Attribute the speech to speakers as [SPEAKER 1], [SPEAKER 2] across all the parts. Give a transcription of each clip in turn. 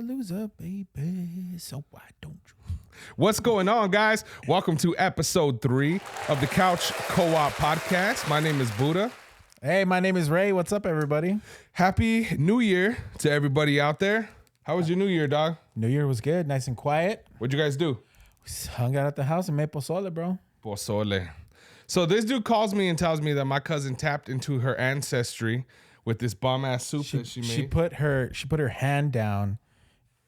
[SPEAKER 1] loser, baby. So why don't you?
[SPEAKER 2] What's going on, guys? Welcome to episode 3 of the Couch Co-op podcast. My name is Booda.
[SPEAKER 1] Hey, my name is Ray. What's up, everybody?
[SPEAKER 2] Happy New Year to everybody out there. How was your New Year, dog?
[SPEAKER 1] New Year was good, nice and quiet.
[SPEAKER 2] What'd you guys do?
[SPEAKER 1] We hung out at the house and made pozole, bro.
[SPEAKER 2] Pozole. So this dude calls me and tells me that my cousin tapped into her ancestry with this bomb-ass soup that she made.
[SPEAKER 1] She put her hand down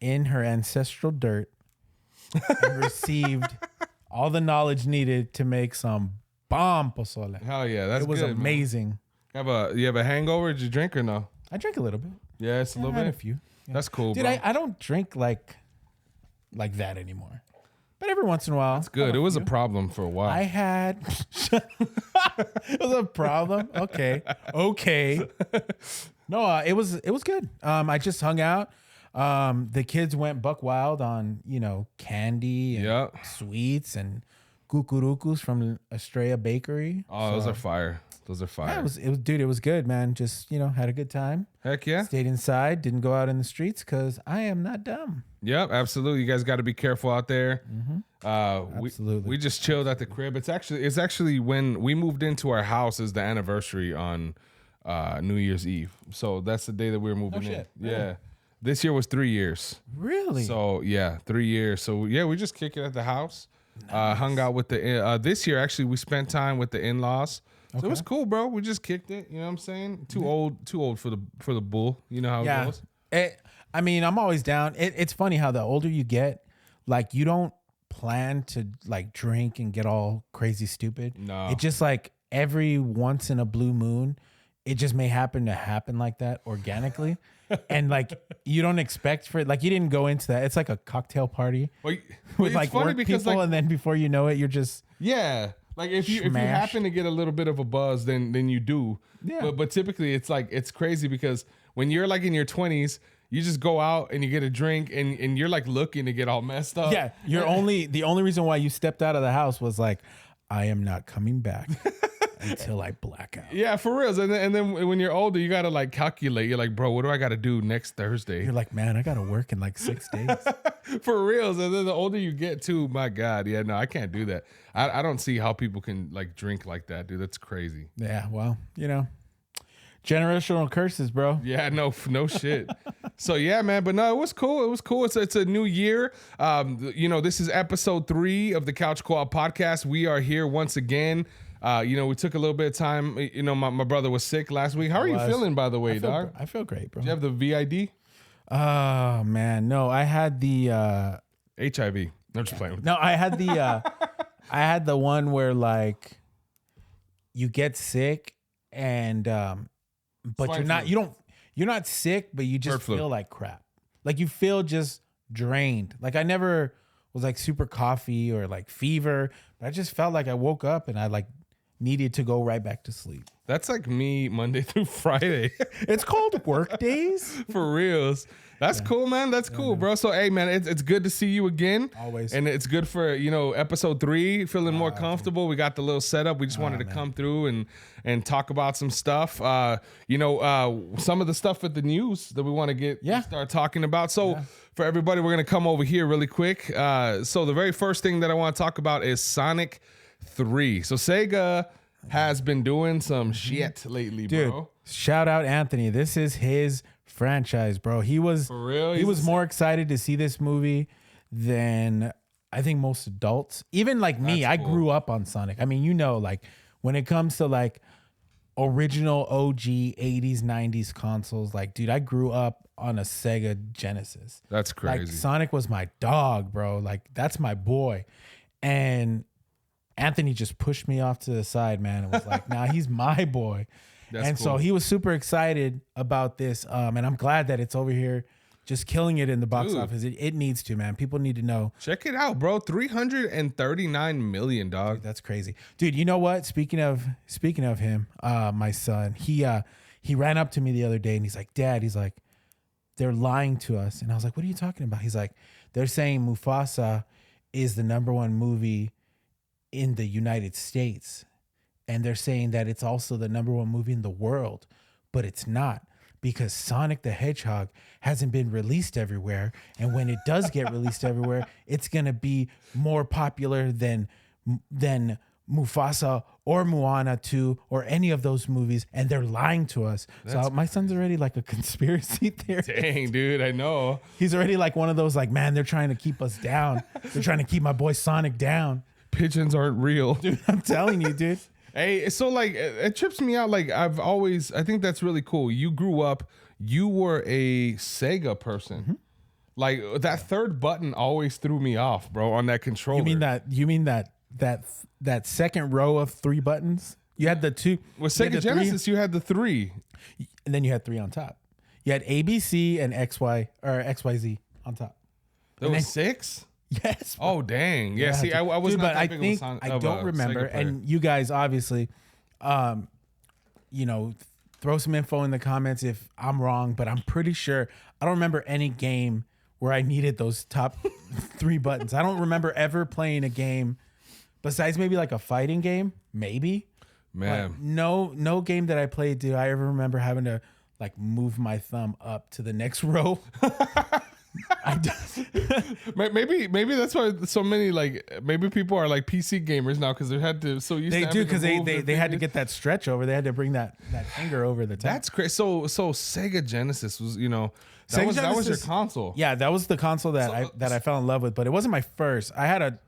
[SPEAKER 1] in her ancestral dirt and received all the knowledge needed to make some bomb pozole.
[SPEAKER 2] Hell yeah, that's good.
[SPEAKER 1] It was amazing.
[SPEAKER 2] You have a hangover? Did you drink or no?
[SPEAKER 1] I drank a little bit.
[SPEAKER 2] Yeah, it's a little
[SPEAKER 1] I had
[SPEAKER 2] bit.
[SPEAKER 1] a few. Yeah.
[SPEAKER 2] That's cool,
[SPEAKER 1] dude.
[SPEAKER 2] bro.
[SPEAKER 1] I don't drink like that anymore. But every once in a while,
[SPEAKER 2] It's good. It was a problem for a while.
[SPEAKER 1] I had. It was a problem. Okay. No, it was good. I just hung out. The kids went buck wild on candy and sweets and cucurucus from Estrella Bakery.
[SPEAKER 2] Oh, those are fire.
[SPEAKER 1] Yeah, it was good, man. Just had a good time.
[SPEAKER 2] Heck yeah.
[SPEAKER 1] Stayed inside. Didn't go out in the streets because I am not dumb.
[SPEAKER 2] Yep, absolutely. You guys got to be careful out there.
[SPEAKER 1] Absolutely.
[SPEAKER 2] We just chilled at the crib. It's actually when we moved into our house is the anniversary on New Year's Eve. So that's the day that we were moving in.
[SPEAKER 1] Shit.
[SPEAKER 2] Yeah.
[SPEAKER 1] Really?
[SPEAKER 2] This year was 3 years.
[SPEAKER 1] Really?
[SPEAKER 2] So yeah, 3 years. So yeah, we just kicked it at the house. Nice. Hung out with the this year actually we spent time with the in-laws. So it was cool, bro. We just kicked it. You know what I'm saying? Too old for the bull. You know how it goes.
[SPEAKER 1] I'm always down. It's funny how the older you get, like you don't plan to like drink and get all crazy stupid.
[SPEAKER 2] No.
[SPEAKER 1] It just like every once in a blue moon, it just may happen like that organically. And like you don't expect for it. Like you didn't go into that. It's like a cocktail party with like work people, and then before you know it, you're just
[SPEAKER 2] Like if you happen to get a little bit of a buzz, then you do.
[SPEAKER 1] Yeah.
[SPEAKER 2] But typically it's crazy because when you're like in your 20s, you just go out and you get a drink and you're like looking to get all messed up.
[SPEAKER 1] Yeah. The only reason why you stepped out of the house was like, I am not coming back until I black out.
[SPEAKER 2] Yeah, for real. And then when you're older, you gotta like calculate. You're like, bro, what do I gotta do next Thursday?
[SPEAKER 1] You're like, man, I gotta work in like 6 days.
[SPEAKER 2] For real. And then the older you get too, my God, yeah, no, I can't do that. I don't see how people can like drink like that, dude. That's crazy.
[SPEAKER 1] Yeah, well, generational curses, bro.
[SPEAKER 2] Yeah, no shit. So yeah, man, but no, it was cool. It's a new year. This is episode 3 of the Couch Co-op podcast. We are here once again. We took a little bit of time. My brother was sick last week. How are you feeling, by the way, dog?
[SPEAKER 1] I feel great, bro.
[SPEAKER 2] Do you have the VID?
[SPEAKER 1] Oh man, no. I had the
[SPEAKER 2] HIV. I'm just playing with
[SPEAKER 1] No, I had the I had the one where like you get sick and but
[SPEAKER 2] Swine
[SPEAKER 1] you're not sick, but you just feel like crap. Like you feel just drained. Like I never was like super coffee or like fever, but I just felt like I woke up and I like needed to go right back to sleep.
[SPEAKER 2] That's like me Monday through Friday.
[SPEAKER 1] It's called work days.
[SPEAKER 2] For reals. That's cool, man. That's cool, bro. So, hey, man, it's good to see you again.
[SPEAKER 1] Always.
[SPEAKER 2] And it's good for, episode 3, feeling more comfortable. We got the little setup. We just wanted to come through and talk about some stuff. Some of the stuff with the news that we want to start talking about. So, for everybody, we're going to come over here really quick. So, the very first thing that I want to talk about is Sonic 3. So, Sega has been doing some shit lately,
[SPEAKER 1] dude,
[SPEAKER 2] bro.
[SPEAKER 1] Shout out Anthony. This is his franchise, bro. He was
[SPEAKER 2] for real.
[SPEAKER 1] He was more excited to see this movie than I think most adults. Even like me, I grew up on Sonic. I mean, like when it comes to like original OG 80s, 90s consoles, like dude, I grew up on a Sega Genesis.
[SPEAKER 2] That's crazy.
[SPEAKER 1] Like Sonic was my dog, bro. Like that's my boy. And Anthony just pushed me off to the side, man. It was like, nah, he's my boy. So he was super excited about this. And I'm glad that it's over here just killing it in the box office. It needs to, man. People need to know.
[SPEAKER 2] Check it out, bro. 339 million, dog.
[SPEAKER 1] Dude, that's crazy. Dude, you know what? Speaking of him, my son, he ran up to me the other day and he's like, Dad, they're lying to us. And I was like, what are you talking about? He's like, they're saying Mufasa is the #1 movie in the United States. And they're saying that it's also the #1 movie in the world, but it's not. because Sonic the Hedgehog hasn't been released everywhere. And when it does get released everywhere, it's going to be more popular than Mufasa or Moana 2 or any of those movies, and they're lying to us. So my son's already like a conspiracy theorist.
[SPEAKER 2] Dang, dude, I know.
[SPEAKER 1] He's already like one of those like, man, they're trying to keep us down. They're trying to keep my boy Sonic down.
[SPEAKER 2] Pigeons aren't real.
[SPEAKER 1] Dude, I'm telling you, dude.
[SPEAKER 2] Hey, so like it trips me out. Like I think that's really cool. You grew up, you were a Sega person. Mm-hmm. Like that third button always threw me off, bro, on that controller.
[SPEAKER 1] You mean that second row of 3 buttons? You had the 2.
[SPEAKER 2] With Sega Genesis, you had the 3.
[SPEAKER 1] And then you had 3 on top. You had ABC and XY or XYZ on top.
[SPEAKER 2] There was 6?
[SPEAKER 1] Yes.
[SPEAKER 2] Bro. Oh dang. Yeah. See, I was
[SPEAKER 1] dude,
[SPEAKER 2] not
[SPEAKER 1] but
[SPEAKER 2] that big of a
[SPEAKER 1] I don't remember. And you guys obviously, throw some info in the comments if I'm wrong. But I'm pretty sure I don't remember any game where I needed those top 3 buttons. I don't remember ever playing a game besides maybe like a fighting game, maybe.
[SPEAKER 2] Man,
[SPEAKER 1] but no game that I played do I ever remember having to like move my thumb up to the next row.
[SPEAKER 2] Maybe that's why so many maybe people are like PC gamers now because they had to
[SPEAKER 1] they do because they had to get that stretch over. They had to bring that finger over the top.
[SPEAKER 2] That's crazy. So Sega Genesis was that was your console.
[SPEAKER 1] Yeah, that was the console that I fell in love with, but it wasn't my first. I had a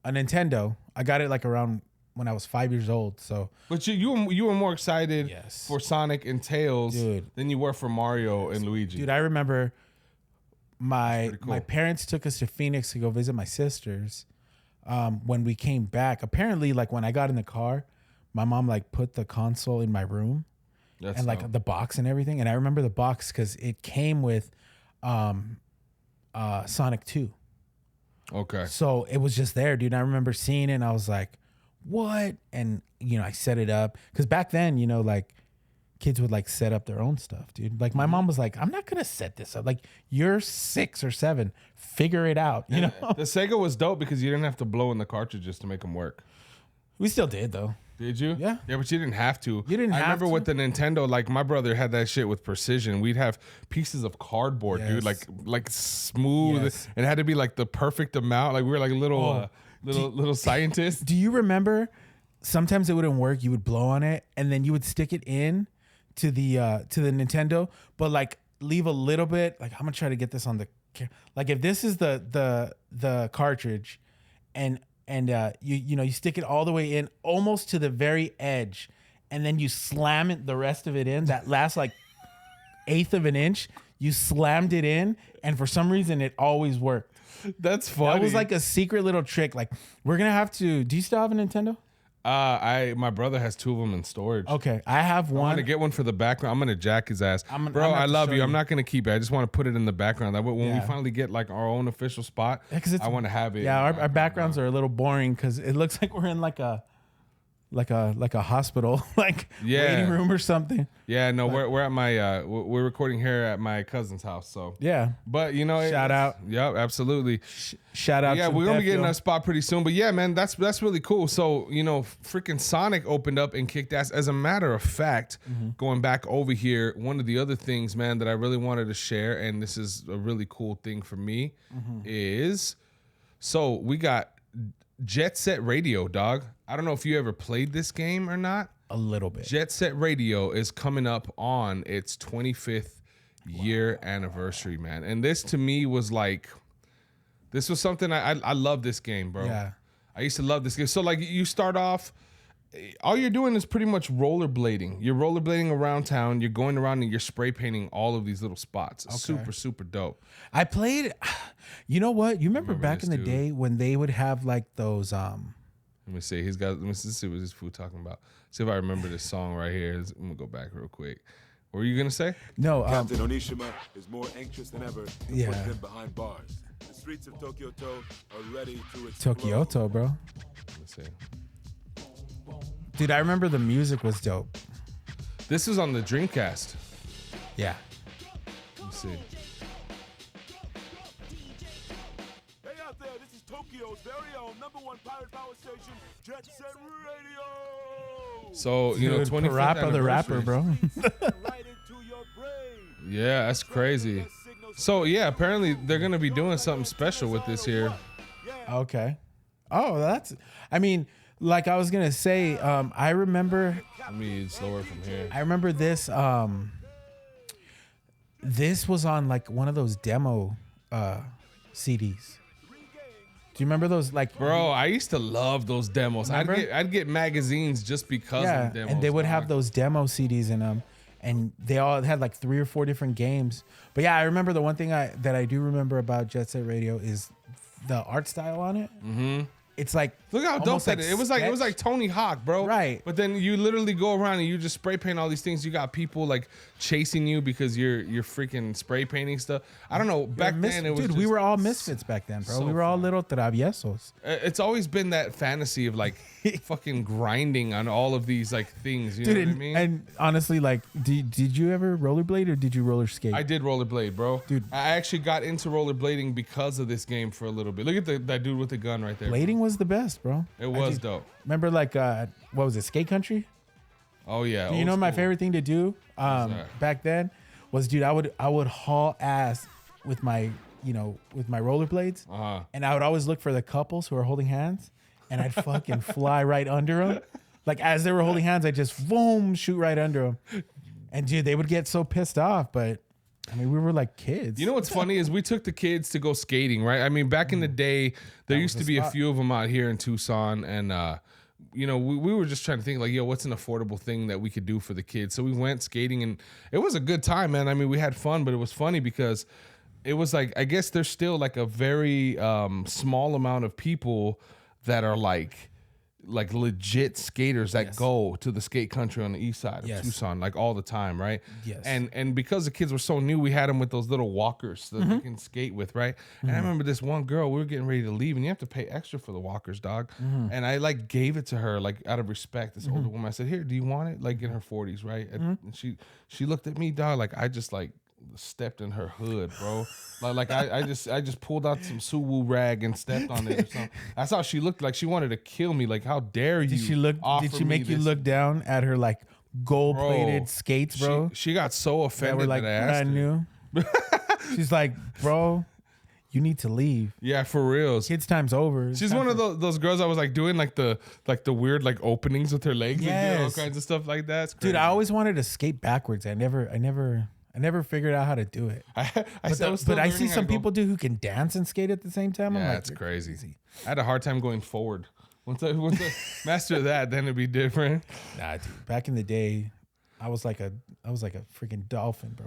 [SPEAKER 1] Nintendo. I got it like around when I was 5 years old. So,
[SPEAKER 2] but you were more excited for Sonic and Tails than you were for Mario and Luigi.
[SPEAKER 1] Dude, I remember my parents took us to Phoenix to go visit my sisters. When we came back, apparently, like when I got in the car, my mom like put the console in my room and like the box and everything. And I remember the box because it came with Sonic 2.
[SPEAKER 2] Okay.
[SPEAKER 1] So it was just there, dude. And I remember seeing it and I was like, what? And, I set it up. Because back then, like kids would like set up their own stuff, dude. Like my mom was like, I'm not going to set this up. Like you're 6 or 7. Figure it out, you know?
[SPEAKER 2] The Sega was dope because you didn't have to blow in the cartridges to make them work.
[SPEAKER 1] We still did, though.
[SPEAKER 2] Did you?
[SPEAKER 1] Yeah.
[SPEAKER 2] Yeah, but you didn't have to.
[SPEAKER 1] You didn't have to?
[SPEAKER 2] I remember with the Nintendo, like my brother had that shit with precision. We'd have pieces of cardboard, dude, like smooth. Yes. It had to be like the perfect amount. Like we were like little scientists.
[SPEAKER 1] Do you remember sometimes it wouldn't work? You would blow on it and then you would stick it in to the Nintendo, but like leave a little bit. Like I'm gonna try to get this on the like if this is the cartridge and you stick it all the way in almost to the very edge and then you slam it the rest of it in that last like 1/8 of an inch. You slammed it in and for some reason it always worked.
[SPEAKER 2] That's funny.
[SPEAKER 1] That was like a secret little trick. Like we're gonna have to. Do you still have a Nintendo?
[SPEAKER 2] My brother has 2 of them in storage.
[SPEAKER 1] Okay, I have one.
[SPEAKER 2] I'm gonna get one for the background. I'm gonna jack his ass, bro. I love you. I'm not gonna keep it. I just want to put it in the background. That way, when we finally get like our own official spot, I want to have it.
[SPEAKER 1] Yeah, our backgrounds are a little boring because it looks like we're in like a hospital, waiting room or something.
[SPEAKER 2] Yeah, no, we're at my we're recording here at my cousin's house. So
[SPEAKER 1] yeah,
[SPEAKER 2] but
[SPEAKER 1] shout out.
[SPEAKER 2] Yep, absolutely.
[SPEAKER 1] Shout out.
[SPEAKER 2] Yeah, we're gonna be getting a spot pretty soon. But yeah, man, that's really cool. So freaking Sonic opened up and kicked ass. As a matter of fact, going back over here, one of the other things, man, that I really wanted to share, and this is a really cool thing for me, is so we got Jet Set Radio, dog. I don't know if you ever played this game or not.
[SPEAKER 1] A little bit.
[SPEAKER 2] Jet Set Radio is coming up on its 25th year anniversary, man. And this to me was like, this was something I love this game, bro.
[SPEAKER 1] Yeah.
[SPEAKER 2] I used to love this game. So like you start off, all you're doing is pretty much rollerblading. You're rollerblading around town. You're going around and you're spray painting all of these little spots. Okay. Super, super dope.
[SPEAKER 1] I played, you know what? You remember back in the day when they would have like those,
[SPEAKER 2] let me see. Let me see what this fool talking about. See if I remember this song right here. I'm gonna go back real quick. What were you gonna say?
[SPEAKER 1] No,
[SPEAKER 3] Captain Onishima is more anxious than ever to put them behind bars. The streets of Tokyoto are ready to explode.
[SPEAKER 1] Tokyoto, bro.
[SPEAKER 2] Let's see.
[SPEAKER 1] Dude, I remember the music was dope.
[SPEAKER 2] This was on the Dreamcast.
[SPEAKER 1] Yeah.
[SPEAKER 2] Let me see.
[SPEAKER 3] Tokyo's very own #1 pirate power station, Jet Set Radio.
[SPEAKER 2] So, you know, 25th
[SPEAKER 1] Parappa the rapper, bro.
[SPEAKER 2] Yeah, that's crazy. So, yeah, apparently they're going to be doing something special with this here.
[SPEAKER 1] Okay. Oh, I mean, like I was going to say, I remember.
[SPEAKER 2] Let me slower from here.
[SPEAKER 1] I remember this. This was on like one of those demo CDs. Do you remember those? Like,
[SPEAKER 2] bro, I used to love those demos. I'd get magazines just because of the demos.
[SPEAKER 1] And they would have those demo CDs in them, and they all had like 3 or 4 different games. But yeah, I remember the one thing that I do remember about Jet Set Radio is the art style on it. Mm-hmm. It's like,
[SPEAKER 2] look how dope that is. It was like Tony Hawk, bro.
[SPEAKER 1] Right.
[SPEAKER 2] But then you literally go around and you just spray paint all these things. You got people like chasing you because you're freaking spray painting stuff. I don't know. Back then, it was
[SPEAKER 1] dude. We were all misfits back then, bro.
[SPEAKER 2] So
[SPEAKER 1] we were all little traviesos.
[SPEAKER 2] It's always been that fantasy of like fucking grinding on all of these like things. You know what I mean?
[SPEAKER 1] And honestly, like, did you ever rollerblade or did you roller skate?
[SPEAKER 2] I did rollerblade, bro.
[SPEAKER 1] Dude,
[SPEAKER 2] I actually got into rollerblading because of this game for a little bit. Look at that dude with the gun right there.
[SPEAKER 1] Blading was the best, bro.
[SPEAKER 2] It was dope.
[SPEAKER 1] Remember, like, what was it, Skate Country?
[SPEAKER 2] Oh yeah.
[SPEAKER 1] You know, my favorite thing to do back then was, dude, I would haul ass with my rollerblades, and I would always look for the couples who are holding hands, and I'd fucking fly right under them. Like, as they were holding hands, I'd just boom, shoot right under them. And dude, they would get so pissed off, but I mean, we were like kids.
[SPEAKER 2] You know what's funny is we took the kids to go skating, right? I mean, back in the day, there used to be a few of them out here in Tucson, and you know, we were just trying to think like, yo, what's an affordable thing that we could do for the kids? So we went skating, and it was a good time, man. I mean, we had fun, but it was funny because it was like, I guess there's still like a very small amount of people that are like legit skaters that go to the skate country on the east side of Tucson, like all the time, right?
[SPEAKER 1] Yes.
[SPEAKER 2] And because the kids were so new, we had them with those little walkers that they can skate with, right? And I remember this one girl, we were getting ready to leave, and you have to pay extra for the walkers, dog. And I like gave it to her like out of respect. This older woman, I said, "Here, do you want it?" Like in her 40s, right? And she looked at me, dog, like I just like stepped in her hood, bro. Like I just pulled out some Suwoo rag and stepped on it or something. That's how she looked. Like she wanted to kill me. Like, how dare you?
[SPEAKER 1] Did she make you look down at her like gold-plated skates, bro?
[SPEAKER 2] She got so offended
[SPEAKER 1] like
[SPEAKER 2] that I asked
[SPEAKER 1] brand new. She's like, bro, you need to leave.
[SPEAKER 2] Yeah, for reals.
[SPEAKER 1] Kids time's over.
[SPEAKER 2] She's one of those girls I was like doing like the weird like openings with her legs and do all kinds of stuff like that.
[SPEAKER 1] Dude, I always wanted to skate backwards. I never figured out how to do it. But I see some people who can dance and skate at the same time.
[SPEAKER 2] Yeah, that's crazy. I had a hard time going forward. Once I master that, then it'd be different.
[SPEAKER 1] Nah, dude. Back in the day, I was like a freaking dolphin, bro.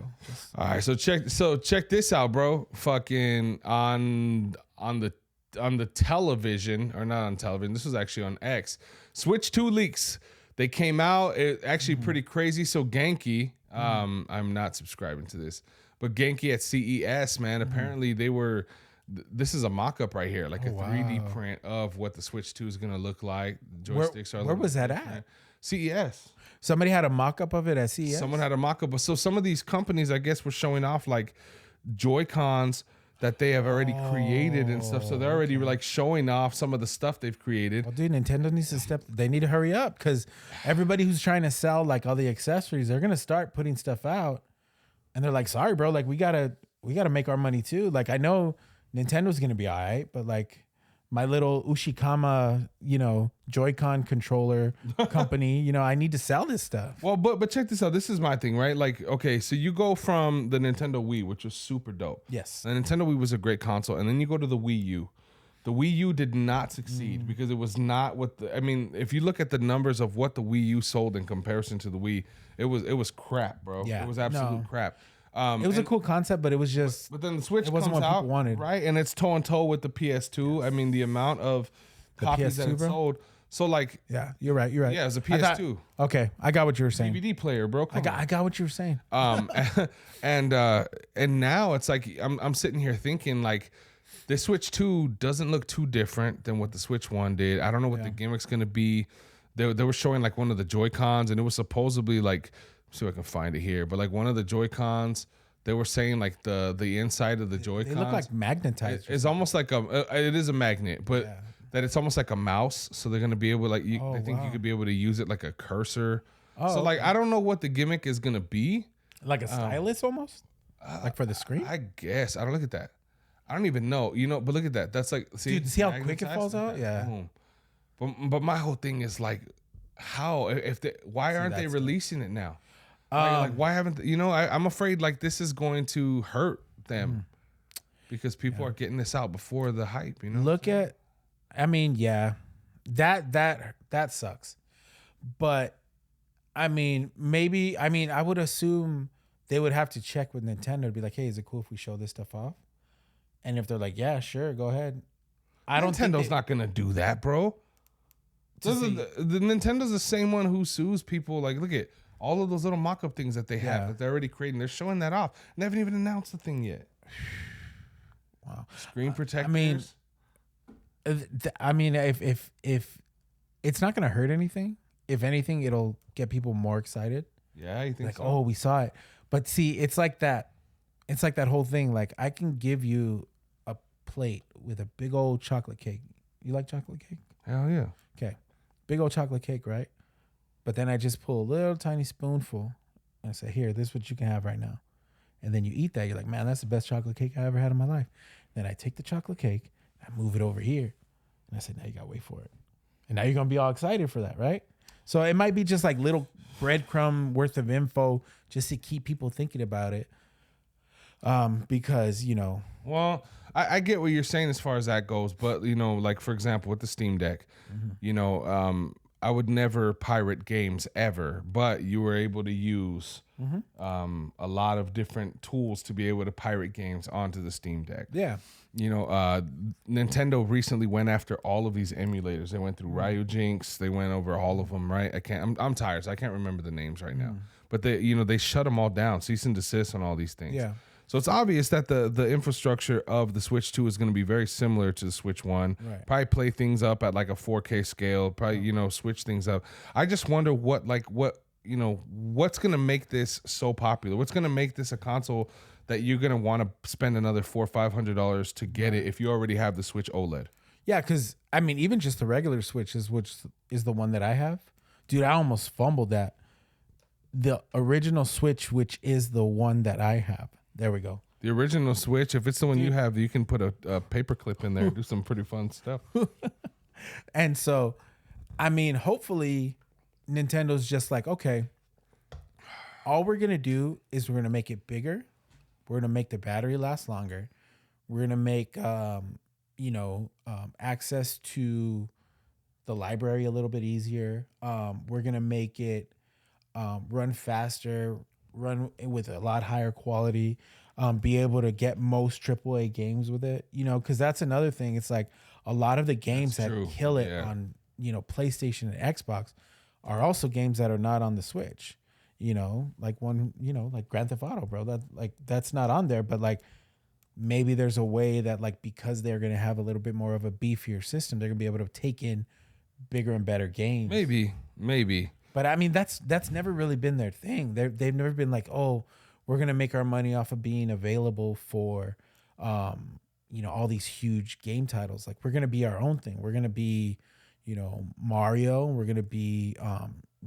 [SPEAKER 2] All right, so check this out, bro. Fucking on the television, or not on television. This was actually on X. Switch 2 leaks. They came out. It actually pretty crazy. So Genki. I'm not subscribing to this, but Genki at CES, man, apparently they were, this is a mock-up right here, like a 3D print of what the Switch 2 is going to look like. The joysticks are
[SPEAKER 1] where was that at?
[SPEAKER 2] CES.
[SPEAKER 1] Somebody had a mock-up of it at CES?
[SPEAKER 2] Someone had a mock-up. So some of these companies, I guess, were showing off like Joy-Cons that they have already created and stuff. So they're already like showing off some of the stuff they've created.
[SPEAKER 1] Well, dude, Nintendo needs to they need to hurry up, because everybody who's trying to sell like all the accessories, they're going to start putting stuff out. And they're like, sorry, bro, like we gotta make our money too. Like, I know Nintendo's going to be all right, but like my little Ushikama, Joy-Con controller company, I need to sell this stuff.
[SPEAKER 2] Well, but check this out. This is my thing, right? Like, okay, so you go from the Nintendo Wii, which was super dope.
[SPEAKER 1] Yes.
[SPEAKER 2] The Nintendo Wii was a great console. And then you go to the Wii U. The Wii U did not succeed because it was not if you look at the numbers of what the Wii U sold in comparison to the Wii, it was crap, bro.
[SPEAKER 1] Yeah.
[SPEAKER 2] It was absolute crap.
[SPEAKER 1] It was a cool concept, but it was just.
[SPEAKER 2] But then the Switch
[SPEAKER 1] wasn't
[SPEAKER 2] comes
[SPEAKER 1] what
[SPEAKER 2] out,
[SPEAKER 1] people wanted,
[SPEAKER 2] right? And it's toe and toe with the PS2. I mean, the amount of copies that it sold. So like,
[SPEAKER 1] yeah, you're right. Yeah,
[SPEAKER 2] it was a PS2.
[SPEAKER 1] Okay, I got what you were saying.
[SPEAKER 2] DVD player, bro.
[SPEAKER 1] I got what you were saying.
[SPEAKER 2] And now it's like I'm sitting here thinking like, the Switch 2 doesn't look too different than what the Switch 1 did. I don't know what the gimmick's gonna be. They were showing like one of the Joy-Cons, and it was supposedly like, see if I can find it here, but like one of the Joy-Cons, they were saying like the inside of the Joy-Cons,
[SPEAKER 1] they look like magnetized.
[SPEAKER 2] It's almost like it is a magnet, but that it's almost like a mouse. So they're gonna be able like you, I think you could be able to use it like a cursor. So like I don't know what the gimmick is gonna be.
[SPEAKER 1] Like a stylus almost, like for the screen.
[SPEAKER 2] I guess I don't look at that. I don't even know. But look at that. That's like
[SPEAKER 1] dude. See how quick it falls out? Yeah.
[SPEAKER 2] Boom. But my whole thing is like, why aren't they releasing it now? Like why haven't I'm afraid like this is going to hurt them because people are getting this out before the hype.
[SPEAKER 1] Look at, I mean, yeah, that sucks, but I mean, maybe I would assume they would have to check with Nintendo to be like, hey, is it cool if we show this stuff off? And if they're like, yeah, sure, go ahead.
[SPEAKER 2] Nintendo's not gonna do that, bro. The Nintendo's the same one who sues people. Like, look at all of those little mock-up things that they have that they're already creating. They're showing that off. And they haven't even announced the thing yet.
[SPEAKER 1] Wow.
[SPEAKER 2] Screen protectors.
[SPEAKER 1] I mean, if it's not gonna hurt anything. If anything, it'll get people more excited.
[SPEAKER 2] Yeah, you think
[SPEAKER 1] like,
[SPEAKER 2] so?
[SPEAKER 1] Oh, we saw it. But see, it's like that. It's like that whole thing. Like, I can give you a plate with a big old chocolate cake. You like chocolate cake?
[SPEAKER 2] Hell yeah.
[SPEAKER 1] Okay. Big old chocolate cake, right? But then I just pull a little tiny spoonful and I say, here, this is what you can have right now. And then you eat that. You're like, man, that's the best chocolate cake I ever had in my life. Then I take the chocolate cake, I move it over here. And I say, now you got to wait for it. And now you're going to be all excited for that, right? So it might be just like little breadcrumb worth of info just to keep people thinking about it. Because,
[SPEAKER 2] Well, I get what you're saying as far as that goes. But, like, for example, with the Steam Deck, I would never pirate games ever. But you were able to use a lot of different tools to be able to pirate games onto the Steam Deck.
[SPEAKER 1] Yeah.
[SPEAKER 2] Nintendo recently went after all of these emulators. They went through Ryujinx. They went over all of them, right? I'm tired, so I can't remember the names right now. But they shut them all down, cease and desist on all these things.
[SPEAKER 1] Yeah.
[SPEAKER 2] So it's obvious that the infrastructure of the Switch 2 is going to be very similar to the Switch 1.
[SPEAKER 1] Right.
[SPEAKER 2] Probably play things up at like a 4K scale. Probably switch things up. I just wonder what's going to make this so popular. What's going to make this a console that you're going to want to spend another $400 or $500 to get it if you already have the Switch OLED?
[SPEAKER 1] Yeah, because, I mean, even just the regular Switch which is the one that I have. Dude, I almost fumbled that. The original Switch, which is the one that I have. There we go.
[SPEAKER 2] The original Switch, if it's the one you have, you can put a paper clip in there and do some pretty fun stuff.
[SPEAKER 1] And so, I mean, hopefully Nintendo's just like, okay, all we're going to do is we're going to make it bigger. We're going to make the battery last longer. We're going to make, access to the library a little bit easier. We're going to make it run faster, run with a lot higher quality, be able to get most AAA games with it, because that's another thing. It's like a lot of the games that kill it on, PlayStation and Xbox are also games that are not on the Switch, like like Grand Theft Auto, bro, that's not on there, but like maybe there's a way that like, because they're going to have a little bit more of a beefier system, they're gonna be able to take in bigger and better games.
[SPEAKER 2] Maybe.
[SPEAKER 1] But I mean, that's never really been their thing. They've never been like, oh, we're gonna make our money off of being available for, all these huge game titles. Like, we're gonna be our own thing. We're gonna be, Mario. We're gonna be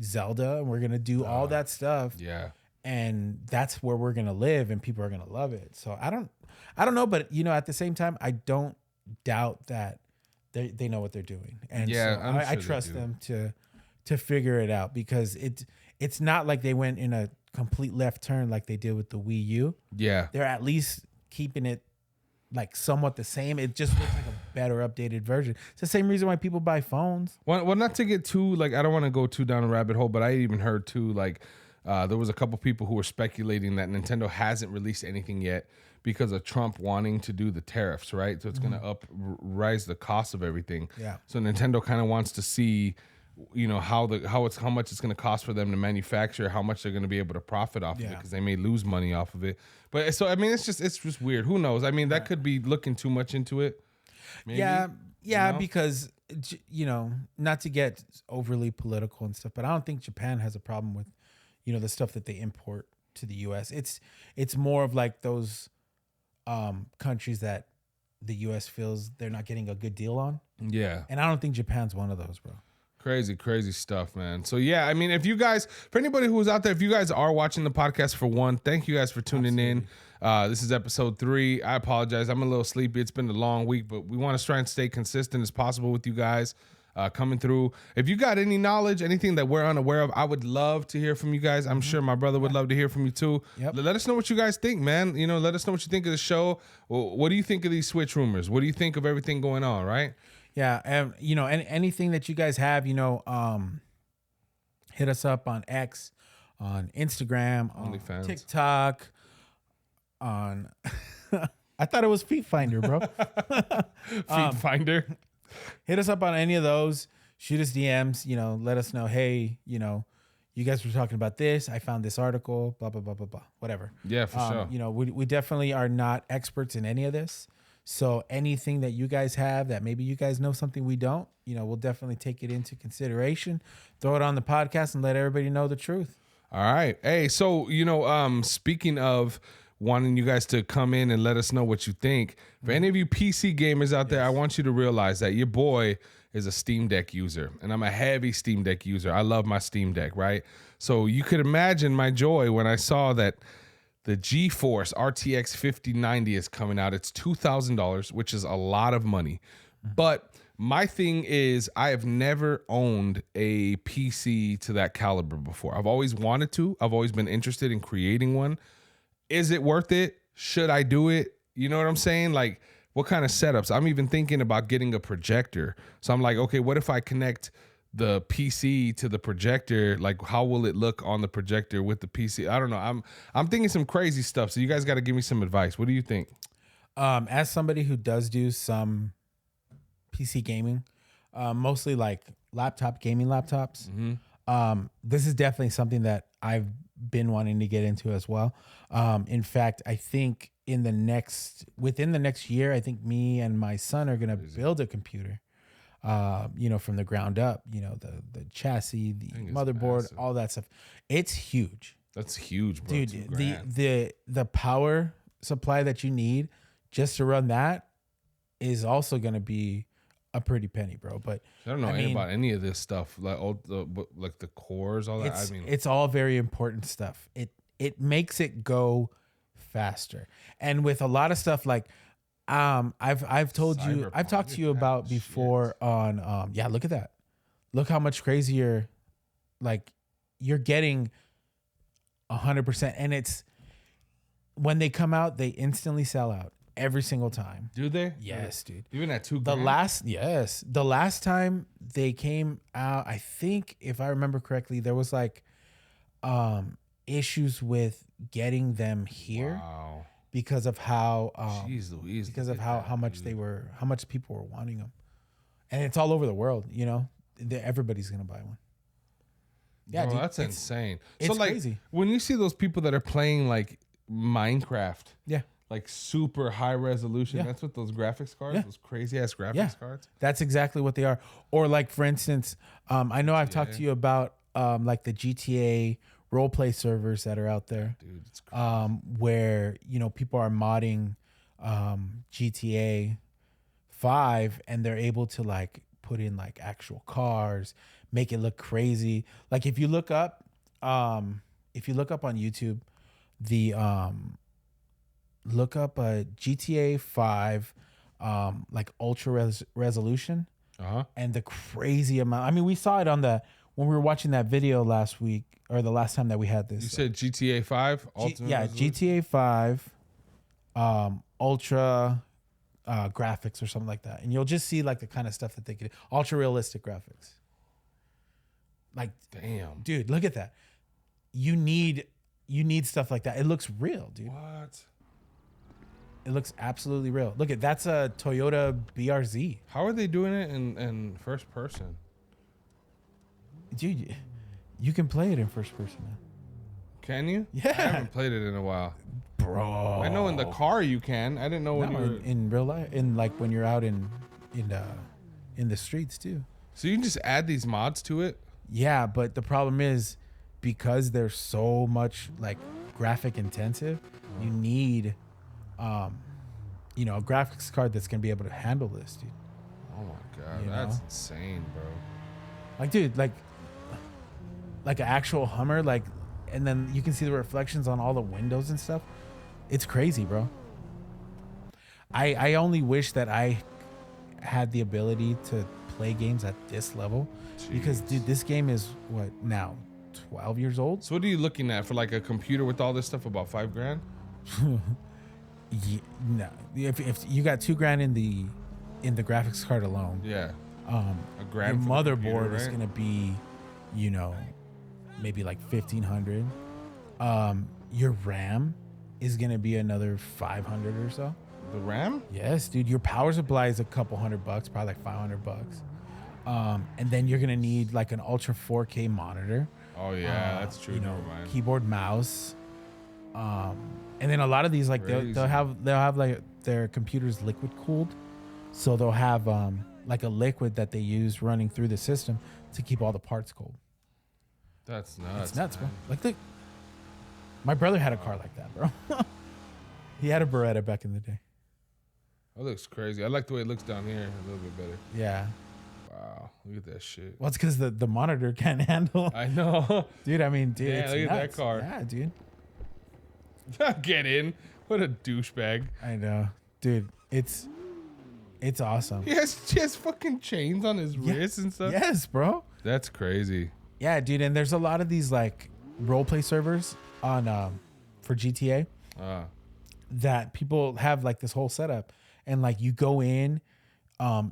[SPEAKER 1] Zelda. And we're gonna do all that stuff.
[SPEAKER 2] Yeah.
[SPEAKER 1] And that's where we're gonna live, and people are gonna love it. So I don't know, but at the same time, I don't doubt that they know what they're doing, and so I trust them to figure it out, because it's not like they went in a complete left turn like they did with the Wii U.
[SPEAKER 2] Yeah.
[SPEAKER 1] They're at least keeping it like somewhat the same. It just looks like a better updated version. It's the same reason why people buy phones.
[SPEAKER 2] Well, not to get too, like, I don't want to go too down a rabbit hole, but I even heard too, like, there was a couple people who were speculating that Nintendo hasn't released anything yet because of Trump wanting to do the tariffs, right? So it's going to rise the cost of everything.
[SPEAKER 1] Yeah.
[SPEAKER 2] So Nintendo kind of wants to see, how much it's going to cost for them to manufacture, how much they're going to be able to profit off of it, because they may lose money off of it. But so I mean, it's just weird. Who knows? I mean, that could be looking too much into it. Maybe,
[SPEAKER 1] because not to get overly political and stuff, but I don't think Japan has a problem with the stuff that they import to the U.S. It's more of like those countries that the U.S. feels they're not getting a good deal on.
[SPEAKER 2] Yeah.
[SPEAKER 1] And I don't think Japan's one of those, bro.
[SPEAKER 2] Crazy stuff, man. So yeah, I mean, if you guys, for anybody who's out there, if you guys are watching the podcast, for one, thank you guys for tuning in. This is episode 3. I apologize, I'm a little sleepy. It's been a long week, but we want to try and stay consistent as possible with you guys coming through. If you got any knowledge, anything that we're unaware of, I would love to hear from you guys. I'm sure my brother would love to hear from you too.
[SPEAKER 1] Yep.
[SPEAKER 2] Let us know what you guys think, man. You know, let us know what you think of the show. What do you think of these Switch rumors? What do you think of everything going on, right?
[SPEAKER 1] Yeah, and you know, anything that you guys have, you know, hit us up on X, on Instagram, on
[SPEAKER 2] OnlyFans.
[SPEAKER 1] TikTok, on I thought it was Feet Finder, bro.
[SPEAKER 2] Feet Finder.
[SPEAKER 1] Hit us up on any of those. Shoot us DMs, you know, let us know, hey, you know, you guys were talking about this. I found this article, blah, blah, blah, blah, blah, whatever.
[SPEAKER 2] Yeah, for sure.
[SPEAKER 1] You know, we definitely are not experts in any of this. So anything that you guys have that maybe you guys know something we don't, you know, we'll definitely take it into consideration, throw it on the podcast and let everybody know the truth.
[SPEAKER 2] All right. Hey, so, you know, speaking of wanting you guys to come in and let us know what you think, for any of you PC gamers out there, I want you to realize that your boy is a Steam Deck user, and I'm a heavy Steam Deck user. I love my Steam Deck, right? So you could imagine my joy when I saw that the GeForce RTX 5090 is coming out. It's $2,000, which is a lot of money. But my thing is, I have never owned a PC to that caliber before. I've always wanted to. I've always been interested in creating one. Is it worth it? Should I do it? You know what I'm saying? Like, what kind of setups? I'm even thinking about getting a projector. So I'm like, okay, what if I connect the PC to the projector? Like, how will it look on the projector with the PC? I don't know. I'm thinking some crazy stuff. So you guys got to give me some advice. What do you think?
[SPEAKER 1] As somebody who does do some PC gaming, mostly like gaming laptops, this is definitely something that I've been wanting to get into as well. In fact, I think within the next year, I think me and my son are going to build a computer. You know, from the ground up, you know, the chassis, the motherboard, massive. All that stuff. It's huge.
[SPEAKER 2] That's huge, bro.
[SPEAKER 1] Dude, the power supply that you need just to run that is also going to be a pretty penny, bro. But
[SPEAKER 2] I don't know about any of this stuff, like all like the cores, all that. I mean,
[SPEAKER 1] it's all very important stuff. It makes it go faster. And with a lot of stuff like I've talked to you about before on look at that. Look how much crazier, like, you're getting 100%, and it's when they come out, they instantly sell out every single time.
[SPEAKER 2] Do they?
[SPEAKER 1] Yes, dude.
[SPEAKER 2] Even at $2,000?
[SPEAKER 1] The last time they came out, I think if I remember correctly, there was like issues with getting them here.
[SPEAKER 2] Wow.
[SPEAKER 1] Because of how,
[SPEAKER 2] Jeez Louise,
[SPEAKER 1] because of how much how much people were wanting them, and it's all over the world. You know, everybody's gonna buy one. Yeah,
[SPEAKER 2] bro,
[SPEAKER 1] dude,
[SPEAKER 2] that's insane.
[SPEAKER 1] It's
[SPEAKER 2] so like,
[SPEAKER 1] crazy.
[SPEAKER 2] When you see those people that are playing like Minecraft,
[SPEAKER 1] yeah,
[SPEAKER 2] like super high resolution, that's what those graphics cards, those crazy ass graphics cards.
[SPEAKER 1] That's exactly what they are. Or like, for instance, I know I've talked to you about like the GTA role play servers that are out there,
[SPEAKER 2] dude, it's crazy.
[SPEAKER 1] Where, you know, people are modding GTA 5 and they're able to like put in like actual cars, make it look crazy. Like if you look up on YouTube, the look up a GTA 5 like ultra resolution, and the crazy amount. I mean, we saw it when we were watching that video last week, or the last time that we had this.
[SPEAKER 2] You said GTA 5?
[SPEAKER 1] GTA 5 ultra graphics or something like that. And you'll just see like the kind of stuff that they could, ultra realistic graphics. Like,
[SPEAKER 2] damn,
[SPEAKER 1] dude, look at that. You need stuff like that. It looks real, dude.
[SPEAKER 2] What?
[SPEAKER 1] It looks absolutely real. Look at, that's a Toyota BRZ.
[SPEAKER 2] How are they doing it in first person?
[SPEAKER 1] Dude, you can play it in first person now.
[SPEAKER 2] Can you?
[SPEAKER 1] Yeah.
[SPEAKER 2] I haven't played it in a while.
[SPEAKER 1] Bro.
[SPEAKER 2] I know in the car you can. I didn't know when you were
[SPEAKER 1] in real life, in like when you're out in the streets too.
[SPEAKER 2] So you can just add these mods to it?
[SPEAKER 1] Yeah, but the problem is, because they're so much like graphic intensive, you need a graphics card that's gonna be able to handle this, dude.
[SPEAKER 2] Oh my god, that's insane, bro.
[SPEAKER 1] Like, dude, like an actual Hummer, like, and then you can see the reflections on all the windows and stuff. It's crazy, bro. I only wish that I had the ability to play games at this level. Jeez. Because, dude, this game is what now, 12 years old.
[SPEAKER 2] So what are you looking at for like a computer with all this stuff? About $5,000?
[SPEAKER 1] Yeah, no, if you got $2,000 in the graphics card alone,
[SPEAKER 2] yeah,
[SPEAKER 1] your motherboard is gonna be, maybe like $1,500. Your RAM is gonna be another $500 or so.
[SPEAKER 2] The RAM?
[SPEAKER 1] Yes, dude. Your power supply is a couple $100, probably like $500. And then you're gonna need like an ultra 4K monitor.
[SPEAKER 2] Oh yeah, that's true.
[SPEAKER 1] Keyboard, mouse. And then a lot of these, like they'll have like their computers liquid cooled, so they'll have like a liquid that they use running through the system to keep all the parts cold.
[SPEAKER 2] That's nuts.
[SPEAKER 1] It's nuts, bro. Like my brother had a car like that, bro. He had a Beretta back in the day.
[SPEAKER 2] That looks crazy. I like the way it looks down here a little bit better.
[SPEAKER 1] Yeah.
[SPEAKER 2] Wow, look at that shit.
[SPEAKER 1] Well, it's because the monitor can't handle.
[SPEAKER 2] I know,
[SPEAKER 1] dude. I mean, dude.
[SPEAKER 2] Yeah, look at that car.
[SPEAKER 1] Yeah, dude.
[SPEAKER 2] Get in. What a douchebag.
[SPEAKER 1] I know, dude. It's awesome.
[SPEAKER 2] He has fucking chains on his wrists and stuff.
[SPEAKER 1] Yes, bro.
[SPEAKER 2] That's crazy.
[SPEAKER 1] Yeah, dude. And there's a lot of these like role play servers on for GTA that people have like this whole setup, and like you go in,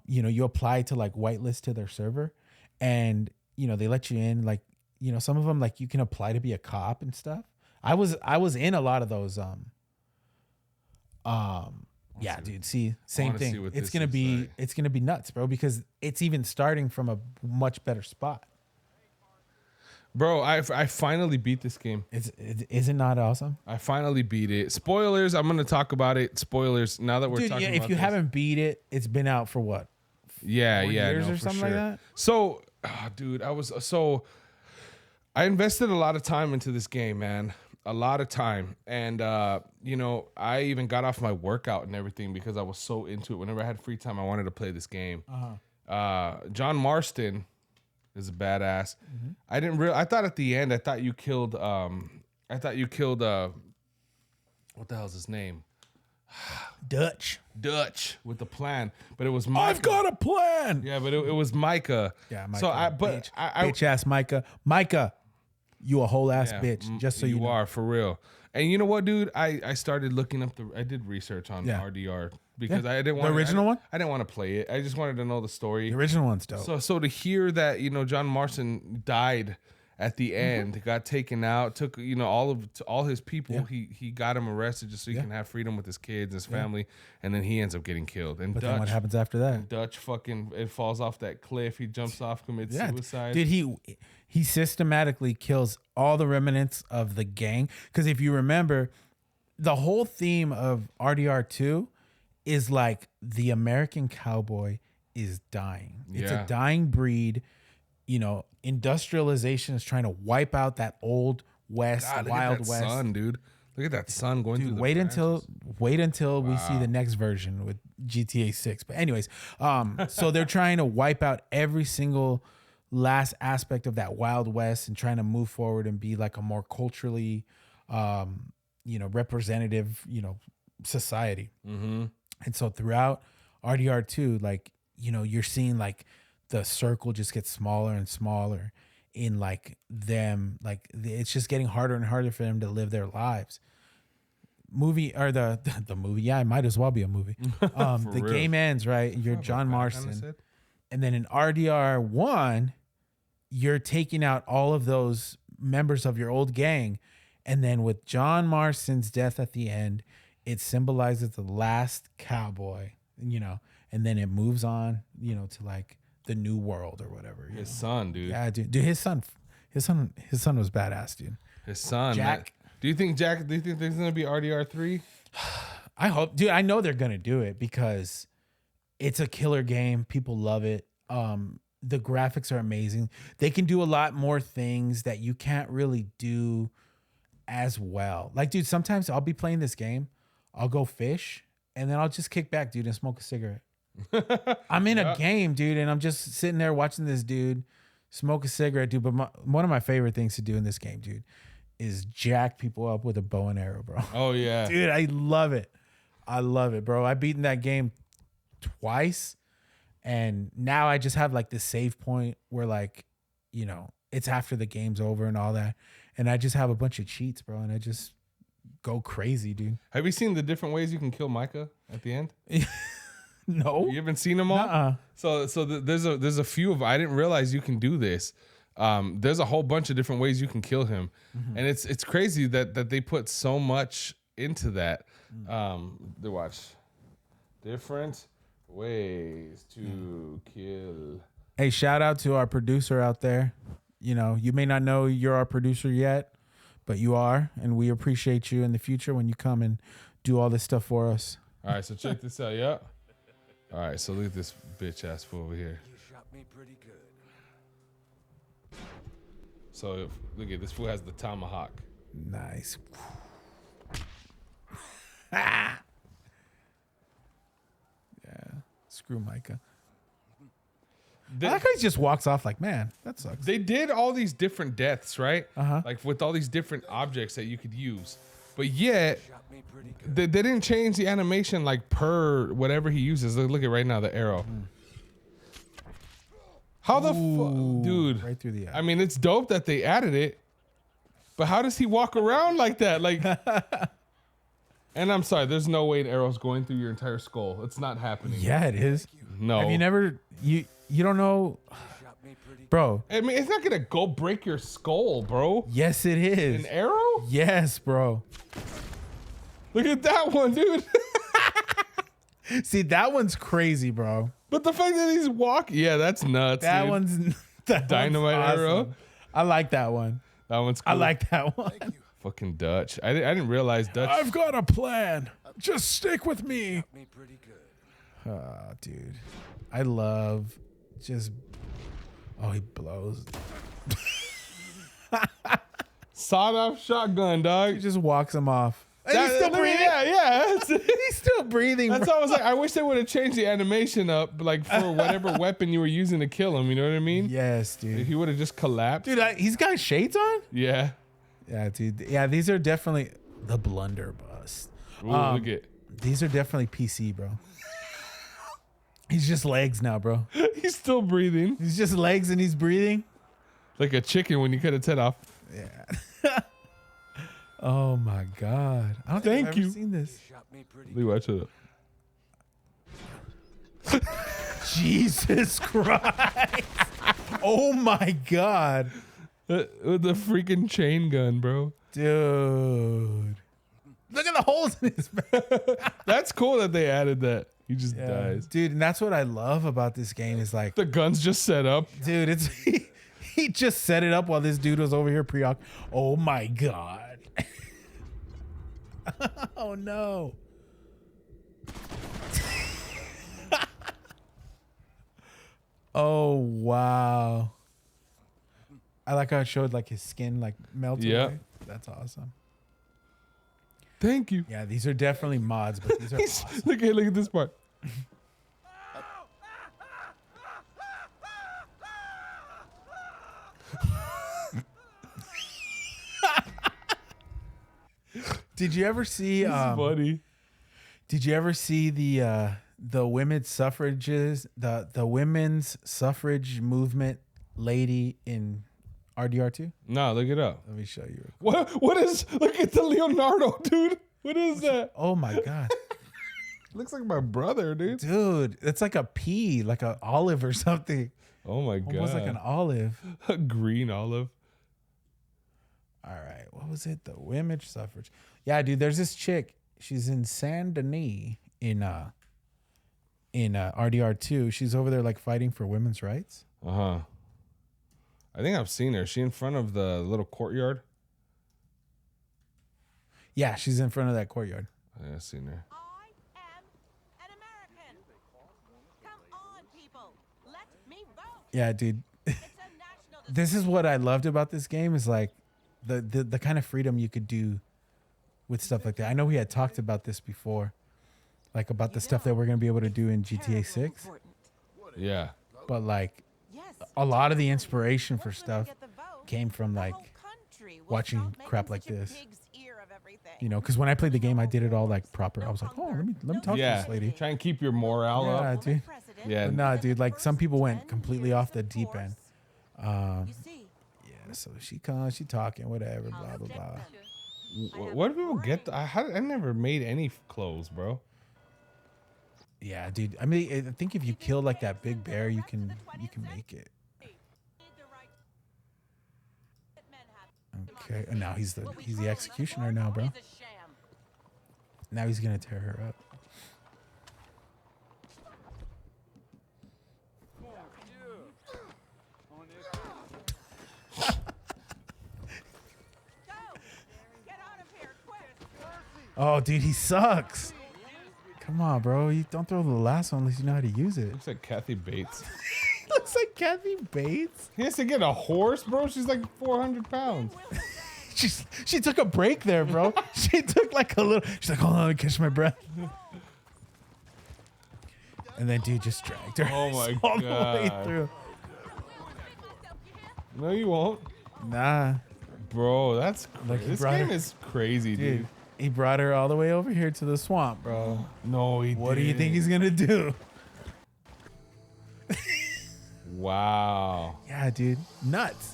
[SPEAKER 1] you apply to like whitelist to their server, and they let you in. Like some of them, like you can apply to be a cop and stuff. I was in a lot of those. Yeah, dude. See, same thing. It's gonna be nuts, bro, because it's even starting from a much better spot.
[SPEAKER 2] Bro, I finally beat this game.
[SPEAKER 1] Is it not awesome?
[SPEAKER 2] I finally beat it. Spoilers. I'm gonna talk about it. Spoilers. Now that we're talking about
[SPEAKER 1] if you haven't beat it, it's been out for what? 4 years or something like that.
[SPEAKER 2] So, dude, I invested a lot of time into this game, man. A lot of time. And, I even got off my workout and everything because I was so into it. Whenever I had free time, I wanted to play this game. John Marston is a badass. Mm-hmm. I thought at the end, you killed, what the hell's his name?
[SPEAKER 1] Dutch
[SPEAKER 2] with the plan, but it was Micah.
[SPEAKER 1] I've got a plan.
[SPEAKER 2] Yeah, but it was Micah.
[SPEAKER 1] Yeah, Micah.
[SPEAKER 2] So
[SPEAKER 1] bitch ass Micah. You a whole ass bitch. Just so you know.
[SPEAKER 2] Are for real. And you know what, dude? I started looking up I did research on RDR because I didn't want
[SPEAKER 1] the original one.
[SPEAKER 2] I didn't want to play it. I just wanted to know the story.
[SPEAKER 1] The original one's dope.
[SPEAKER 2] So to hear that John Marston died at the end, got taken out, took all his people. He got him arrested just so he can have freedom with his kids and his family, and then he ends up getting killed. And
[SPEAKER 1] then what happens after that?
[SPEAKER 2] Dutch it falls off that cliff. He jumps off, commits suicide.
[SPEAKER 1] Dude, he systematically kills all the remnants of the gang. Because if you remember, the whole theme of RDR2 is like the American cowboy is dying. It's a dying breed. Industrialization is trying to wipe out that old West, Wild West.
[SPEAKER 2] Sun, dude. Look at that sun going through the
[SPEAKER 1] wait until we see the next version with GTA 6. But anyways, so they're trying to wipe out every single last aspect of that Wild West and trying to move forward and be like a more culturally, representative, society.
[SPEAKER 2] Mm-hmm.
[SPEAKER 1] And so throughout RDR2, like, you're seeing like the circle just gets smaller and smaller in like them, like it's just getting harder and harder for them to live their lives. Movie or the movie, yeah, it might as well be a movie. The real. Game ends, right? You're John Marston. And then in RDR1, you're taking out all of those members of your old gang. And then with John Marston's death at the end, it symbolizes the last cowboy, and then it moves on, to like the new world or whatever.
[SPEAKER 2] His son, dude.
[SPEAKER 1] Yeah, dude. His son was badass, dude.
[SPEAKER 2] His son,
[SPEAKER 1] Jack.
[SPEAKER 2] Do you think there's going to be RDR3?
[SPEAKER 1] I hope, dude. I know they're going to do it because it's a killer game. People love it. The graphics are amazing. They can do a lot more things that you can't really do as well. Like, dude, sometimes I'll be playing this game. I'll go fish and then I'll just kick back, dude, and smoke a cigarette. I'm in a game, dude, and I'm just sitting there watching this dude smoke a cigarette, dude. But one of my favorite things to do in this game, dude, is jack people up with a bow and arrow, bro.
[SPEAKER 2] Oh yeah,
[SPEAKER 1] dude, I love it. I love it, bro. I've beaten that game twice, and now I just have like this save point where, like, you know, it's after the game's over and all that, and I just have a bunch of cheats, bro, and I just go crazy, dude.
[SPEAKER 2] Have you seen the different ways you can kill Micah at the end?
[SPEAKER 1] No,
[SPEAKER 2] you haven't seen them all.
[SPEAKER 1] Uh-uh.
[SPEAKER 2] There's a few of. I didn't realize you can do this. There's a whole bunch of different ways you can kill him, and it's crazy that they put so much into that. They watch different ways to kill.
[SPEAKER 1] Hey, shout out to our producer out there. You know, you may not know you're our producer yet, but you are, and we appreciate you in the future when you come and do all this stuff for us.
[SPEAKER 2] All right, so check this out. Yeah. All right, so look at this bitch ass fool over here.
[SPEAKER 3] You shot me pretty good.
[SPEAKER 2] So look at this fool has the tomahawk.
[SPEAKER 1] Nice. Yeah. Screw Micah. I like how he just walks off like, man, that sucks.
[SPEAKER 2] They did all these different deaths, right?
[SPEAKER 1] Uh-huh.
[SPEAKER 2] Like with all these different objects that you could use. But yet,
[SPEAKER 3] Shot me pretty good.
[SPEAKER 2] they didn't change the animation like per whatever he uses. Look at right now, the arrow. How the fuck? Dude.
[SPEAKER 1] Right through the eye.
[SPEAKER 2] I mean, it's dope that they added it. But how does he walk around like that? Like, and I'm sorry, there's no way an arrow's going through your entire skull. It's not happening.
[SPEAKER 1] Yeah, it is.
[SPEAKER 2] No.
[SPEAKER 1] Have you never, you don't know,
[SPEAKER 3] Shot me pretty good.
[SPEAKER 1] bro?
[SPEAKER 2] I mean, it's not going to go break your skull, bro.
[SPEAKER 1] Yes, it is.
[SPEAKER 2] An arrow?
[SPEAKER 1] Yes, bro.
[SPEAKER 2] Look at that one, dude.
[SPEAKER 1] See, that one's crazy, bro.
[SPEAKER 2] But the fact that he's walking, yeah, that's nuts.
[SPEAKER 1] That
[SPEAKER 2] dude.
[SPEAKER 1] one's that
[SPEAKER 2] Dynamite
[SPEAKER 1] one's
[SPEAKER 2] arrow?
[SPEAKER 1] awesome. I like that one.
[SPEAKER 2] That one's cool.
[SPEAKER 1] I like that one.
[SPEAKER 2] Fucking Dutch. I didn't realize Dutch.
[SPEAKER 1] I've got a plan. Just stick with me.
[SPEAKER 3] Shot me pretty good.
[SPEAKER 1] Oh, dude. I love just. Oh, he blows.
[SPEAKER 2] Sawed-off shotgun,
[SPEAKER 1] He
[SPEAKER 2] dog.
[SPEAKER 1] just walks him off. And he's still breathing.
[SPEAKER 2] Yeah.
[SPEAKER 1] He's still breathing.
[SPEAKER 2] That's
[SPEAKER 1] bro.
[SPEAKER 2] why I was like, I wish they would have changed the animation up, like for whatever weapon you were using to kill him. You know what I mean?
[SPEAKER 1] Yes,
[SPEAKER 2] If
[SPEAKER 1] dude.
[SPEAKER 2] he would have just collapsed.
[SPEAKER 1] Dude, he's got shades on?
[SPEAKER 2] Yeah.
[SPEAKER 1] Yeah, dude. Yeah, these are definitely the blunderbuss.
[SPEAKER 2] Ooh, look at.
[SPEAKER 1] These are definitely PC, bro. He's just legs now, bro.
[SPEAKER 2] He's still breathing
[SPEAKER 1] He's just legs and he's breathing.
[SPEAKER 2] like a chicken when you cut its head off.
[SPEAKER 1] Yeah. Oh my god. I don't think I've ever seen this.
[SPEAKER 3] Shot me pretty
[SPEAKER 2] Lee, watch it up.
[SPEAKER 1] Jesus Christ. Oh my god.
[SPEAKER 2] With the freaking chain gun, bro.
[SPEAKER 1] Dude. Look at the holes in his back.
[SPEAKER 2] That's cool that they added that. He just dies.
[SPEAKER 1] Dude, and that's what I love about this game is like,
[SPEAKER 2] The gun's just set up.
[SPEAKER 1] dude, it's he just set it up while this dude was over here pre-op. Oh my god. Oh no. Oh wow. I like how it showed like his skin like melted
[SPEAKER 2] Yeah.
[SPEAKER 1] away. That's awesome.
[SPEAKER 2] Thank you.
[SPEAKER 1] Yeah, these are definitely mods, but these are awesome.
[SPEAKER 2] Look at this part.
[SPEAKER 1] Did you ever see
[SPEAKER 2] Buddy.
[SPEAKER 1] did you ever see the women's suffrages, the women's suffrage movement lady in RDR2?
[SPEAKER 2] No, look it up.
[SPEAKER 1] Let me show you.
[SPEAKER 2] What is, look at the Leonardo, dude. What is that?
[SPEAKER 1] Oh my god.
[SPEAKER 2] Looks like my brother, dude.
[SPEAKER 1] Dude, it's like a pea, like an olive or something.
[SPEAKER 2] Oh my god.
[SPEAKER 1] Almost like an olive.
[SPEAKER 2] A green olive.
[SPEAKER 1] All right, what was it? The women's suffrage. Yeah, dude, there's this chick. She's in Saint Denis in RDR2. She's over there like fighting for women's rights.
[SPEAKER 2] Uh-huh. I think I've seen her. Is she in front of the little courtyard?
[SPEAKER 1] Yeah, she's in front of that courtyard.
[SPEAKER 2] I think I've seen her.
[SPEAKER 4] I am an American. Come on, people. Let me vote.
[SPEAKER 1] Yeah, dude.
[SPEAKER 4] It's a national
[SPEAKER 1] This is what I loved about this game is like the kind of freedom you could do with stuff like that. I know we had talked about this before. like about the stuff that we're gonna be able to do in GTA 6.
[SPEAKER 2] Yeah.
[SPEAKER 1] But like, a lot of the inspiration for stuff came from like watching crap like this. You know, because when I played the game, I did it all like proper. I was like, oh, let me talk to this lady.
[SPEAKER 2] Try and keep your morale up.
[SPEAKER 1] Dude.
[SPEAKER 2] Yeah.
[SPEAKER 1] But nah, dude. Like some people went completely off the deep end. Yeah. So she talking, whatever, blah blah blah.
[SPEAKER 2] What do people get? I never made any clothes, bro.
[SPEAKER 1] Yeah, dude. I mean, I think if you kill like that big bear, you can make it. Okay, and now he's the executioner now, bro. Now he's gonna tear her up. Oh, dude, he sucks. Come on, bro. You don't throw the last one unless you know how to use it.
[SPEAKER 2] Looks like Kathy Bates.
[SPEAKER 1] Looks like Kathy Bates.
[SPEAKER 2] He has to get a horse, bro. She's like 400 pounds.
[SPEAKER 1] She took a break there, bro. She took like a little. She's like, hold on, let me catch my breath. And then dude just dragged her.
[SPEAKER 2] Oh my
[SPEAKER 1] all
[SPEAKER 2] god.
[SPEAKER 1] the way through.
[SPEAKER 2] No, you won't.
[SPEAKER 1] Nah.
[SPEAKER 2] Bro, that's
[SPEAKER 1] Like
[SPEAKER 2] this game is crazy, dude.
[SPEAKER 1] He brought her all the way over here to the swamp, bro.
[SPEAKER 2] No, he
[SPEAKER 1] What
[SPEAKER 2] didn't.
[SPEAKER 1] do you think he's gonna do?
[SPEAKER 2] Wow.
[SPEAKER 1] Yeah, dude. Nuts.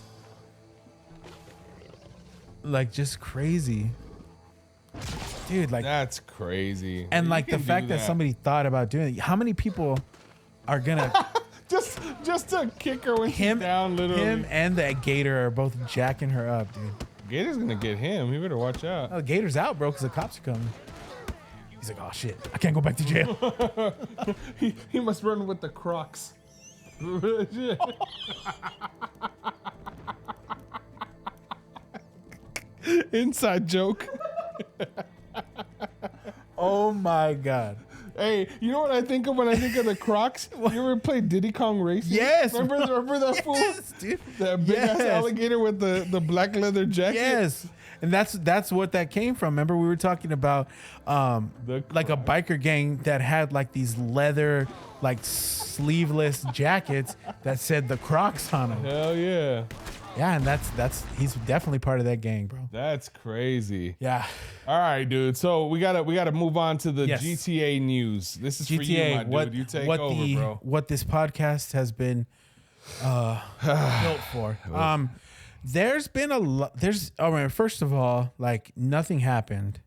[SPEAKER 1] Like just crazy. Dude, like
[SPEAKER 2] That's crazy.
[SPEAKER 1] and
[SPEAKER 2] You
[SPEAKER 1] like the
[SPEAKER 2] can
[SPEAKER 1] fact
[SPEAKER 2] do
[SPEAKER 1] that somebody thought about doing it. How many people are gonna
[SPEAKER 2] just to kick her when she's down, literally.
[SPEAKER 1] him and that gator are both jacking her up, dude.
[SPEAKER 2] Gator's gonna get him. He better watch out.
[SPEAKER 1] Oh, the gator's out, bro, because the cops are coming. He's like, oh shit, I can't go back to jail.
[SPEAKER 2] He must run with the Crocs. Inside joke.
[SPEAKER 1] Oh my god.
[SPEAKER 2] Hey, you know what I think of when I think of the Crocs? You ever play Diddy Kong Racing?
[SPEAKER 1] Yes.
[SPEAKER 2] Remember that fool?
[SPEAKER 1] Yes, dude.
[SPEAKER 2] That big ass
[SPEAKER 1] Yes.
[SPEAKER 2] alligator with the black leather jacket?
[SPEAKER 1] Yes. And that's what that came from. Remember we were talking about like a biker gang that had like these leather like sleeveless jackets that said the Crocs on them.
[SPEAKER 2] Hell yeah.
[SPEAKER 1] Yeah, and that's he's definitely part of that gang, bro.
[SPEAKER 2] That's crazy.
[SPEAKER 1] Yeah.
[SPEAKER 2] All right, dude. So we gotta move on to the
[SPEAKER 1] Yes.
[SPEAKER 2] GTA news. This is for you,
[SPEAKER 1] GTA,
[SPEAKER 2] my dude. You take over, bro.
[SPEAKER 1] what this podcast has been built for. There's been a lot. First of all, like nothing happened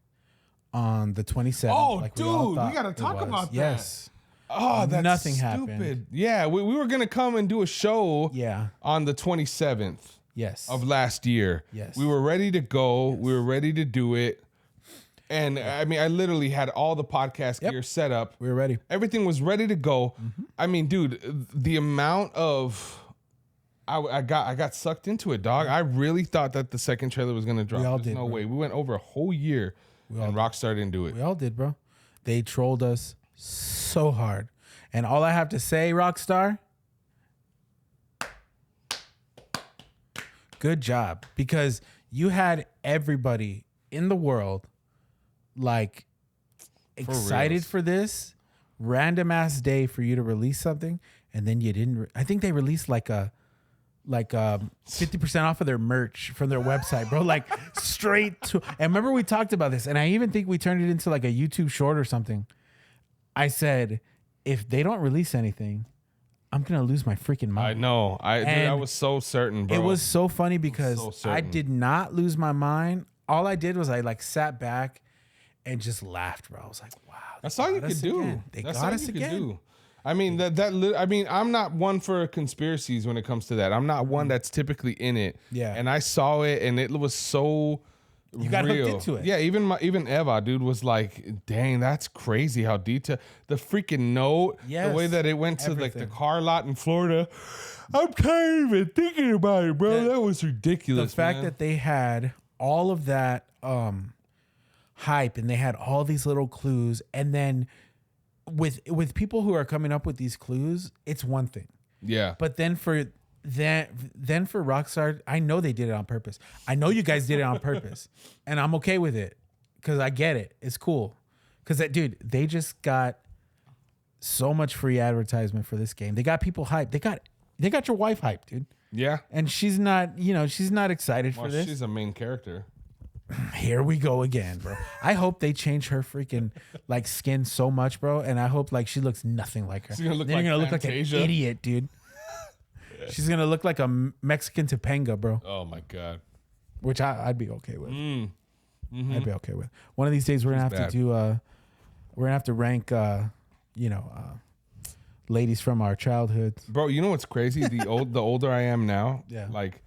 [SPEAKER 1] on the 27th.
[SPEAKER 2] Oh,
[SPEAKER 1] like
[SPEAKER 2] dude, we
[SPEAKER 1] thought
[SPEAKER 2] gotta
[SPEAKER 1] it
[SPEAKER 2] talk
[SPEAKER 1] was.
[SPEAKER 2] about that.
[SPEAKER 1] Yes.
[SPEAKER 2] Oh, that's
[SPEAKER 1] Nothing
[SPEAKER 2] stupid.
[SPEAKER 1] happened.
[SPEAKER 2] Yeah, we were gonna come and do a show.
[SPEAKER 1] Yeah.
[SPEAKER 2] On the 27th.
[SPEAKER 1] Yes.
[SPEAKER 2] Of last year.
[SPEAKER 1] Yes.
[SPEAKER 2] We were ready to go. We were ready to do it. And I mean, I literally had all the podcast gear set up.
[SPEAKER 1] We were ready.
[SPEAKER 2] Everything was ready to go. I mean, dude, the amount of I got sucked into it, dog. I really thought that the second trailer was gonna drop.
[SPEAKER 1] We all
[SPEAKER 2] There's
[SPEAKER 1] did,
[SPEAKER 2] no
[SPEAKER 1] bro.
[SPEAKER 2] way. We went over a whole year and Rockstar didn't do it.
[SPEAKER 1] We all did, bro. They trolled us so hard. And all I have to say, Rockstar, good job. Because you had everybody in the world like excited
[SPEAKER 2] reals.
[SPEAKER 1] for this random ass day for you to release something, and then you didn't. I think they released like 50% off of their merch from their website, bro. Like straight to. And remember we talked about this, and I even think we turned it into like a YouTube short or something. I said, if they don't release anything, I'm gonna lose my freaking mind.
[SPEAKER 2] I know. Dude, I
[SPEAKER 1] And
[SPEAKER 2] was so certain, bro.
[SPEAKER 1] It was so funny because
[SPEAKER 2] So
[SPEAKER 1] I
[SPEAKER 2] certain.
[SPEAKER 1] did not lose my mind. All I did was I like sat back and just laughed, bro. I was like, wow.
[SPEAKER 2] That's all you
[SPEAKER 1] got
[SPEAKER 2] could
[SPEAKER 1] us
[SPEAKER 2] do.
[SPEAKER 1] again. They
[SPEAKER 2] That's
[SPEAKER 1] got
[SPEAKER 2] all
[SPEAKER 1] us
[SPEAKER 2] you could
[SPEAKER 1] again.
[SPEAKER 2] do. I mean I mean, I'm not one for conspiracies when it comes to that. I'm not one that's typically in it.
[SPEAKER 1] Yeah.
[SPEAKER 2] And I saw it and it was so
[SPEAKER 1] You got hooked
[SPEAKER 2] real.
[SPEAKER 1] into it.
[SPEAKER 2] Yeah, even Eva, dude, was like, dang, that's crazy how detailed the freaking note, the way
[SPEAKER 1] Yes.
[SPEAKER 2] that it went to like
[SPEAKER 1] Everything.
[SPEAKER 2] the car lot in Florida. I'm kind of even thinking about it, bro. That was
[SPEAKER 1] The
[SPEAKER 2] ridiculous.
[SPEAKER 1] fact
[SPEAKER 2] man.
[SPEAKER 1] that they had all of that hype and they had all these little clues, and then with people who are coming up with these clues, it's one thing.
[SPEAKER 2] Yeah.
[SPEAKER 1] But then for Rockstar, I know they did it on purpose. I know you guys did it on purpose, and I'm okay with it because I get it. It's cool Because dude, they just got so much free advertisement for this game. They got people hyped. They got your wife hyped, dude.
[SPEAKER 2] Yeah.
[SPEAKER 1] And she's not excited for this.
[SPEAKER 2] She's a main character.
[SPEAKER 1] Here we go again, bro. I hope they change her freaking like skin so much, bro. And I hope like she looks nothing like her.
[SPEAKER 2] She's gonna look
[SPEAKER 1] Then
[SPEAKER 2] like
[SPEAKER 1] you're gonna look like an
[SPEAKER 2] Fantasia.
[SPEAKER 1] idiot, dude. She's gonna look like a Mexican Topanga, bro.
[SPEAKER 2] Oh my god.
[SPEAKER 1] Which I'd be okay with.
[SPEAKER 2] Mm-hmm.
[SPEAKER 1] I'd be okay with. One of these days we're gonna have to do we're gonna have to rank ladies from our childhood.
[SPEAKER 2] Bro, you know what's crazy? The older I am now,
[SPEAKER 1] Yeah.
[SPEAKER 2] like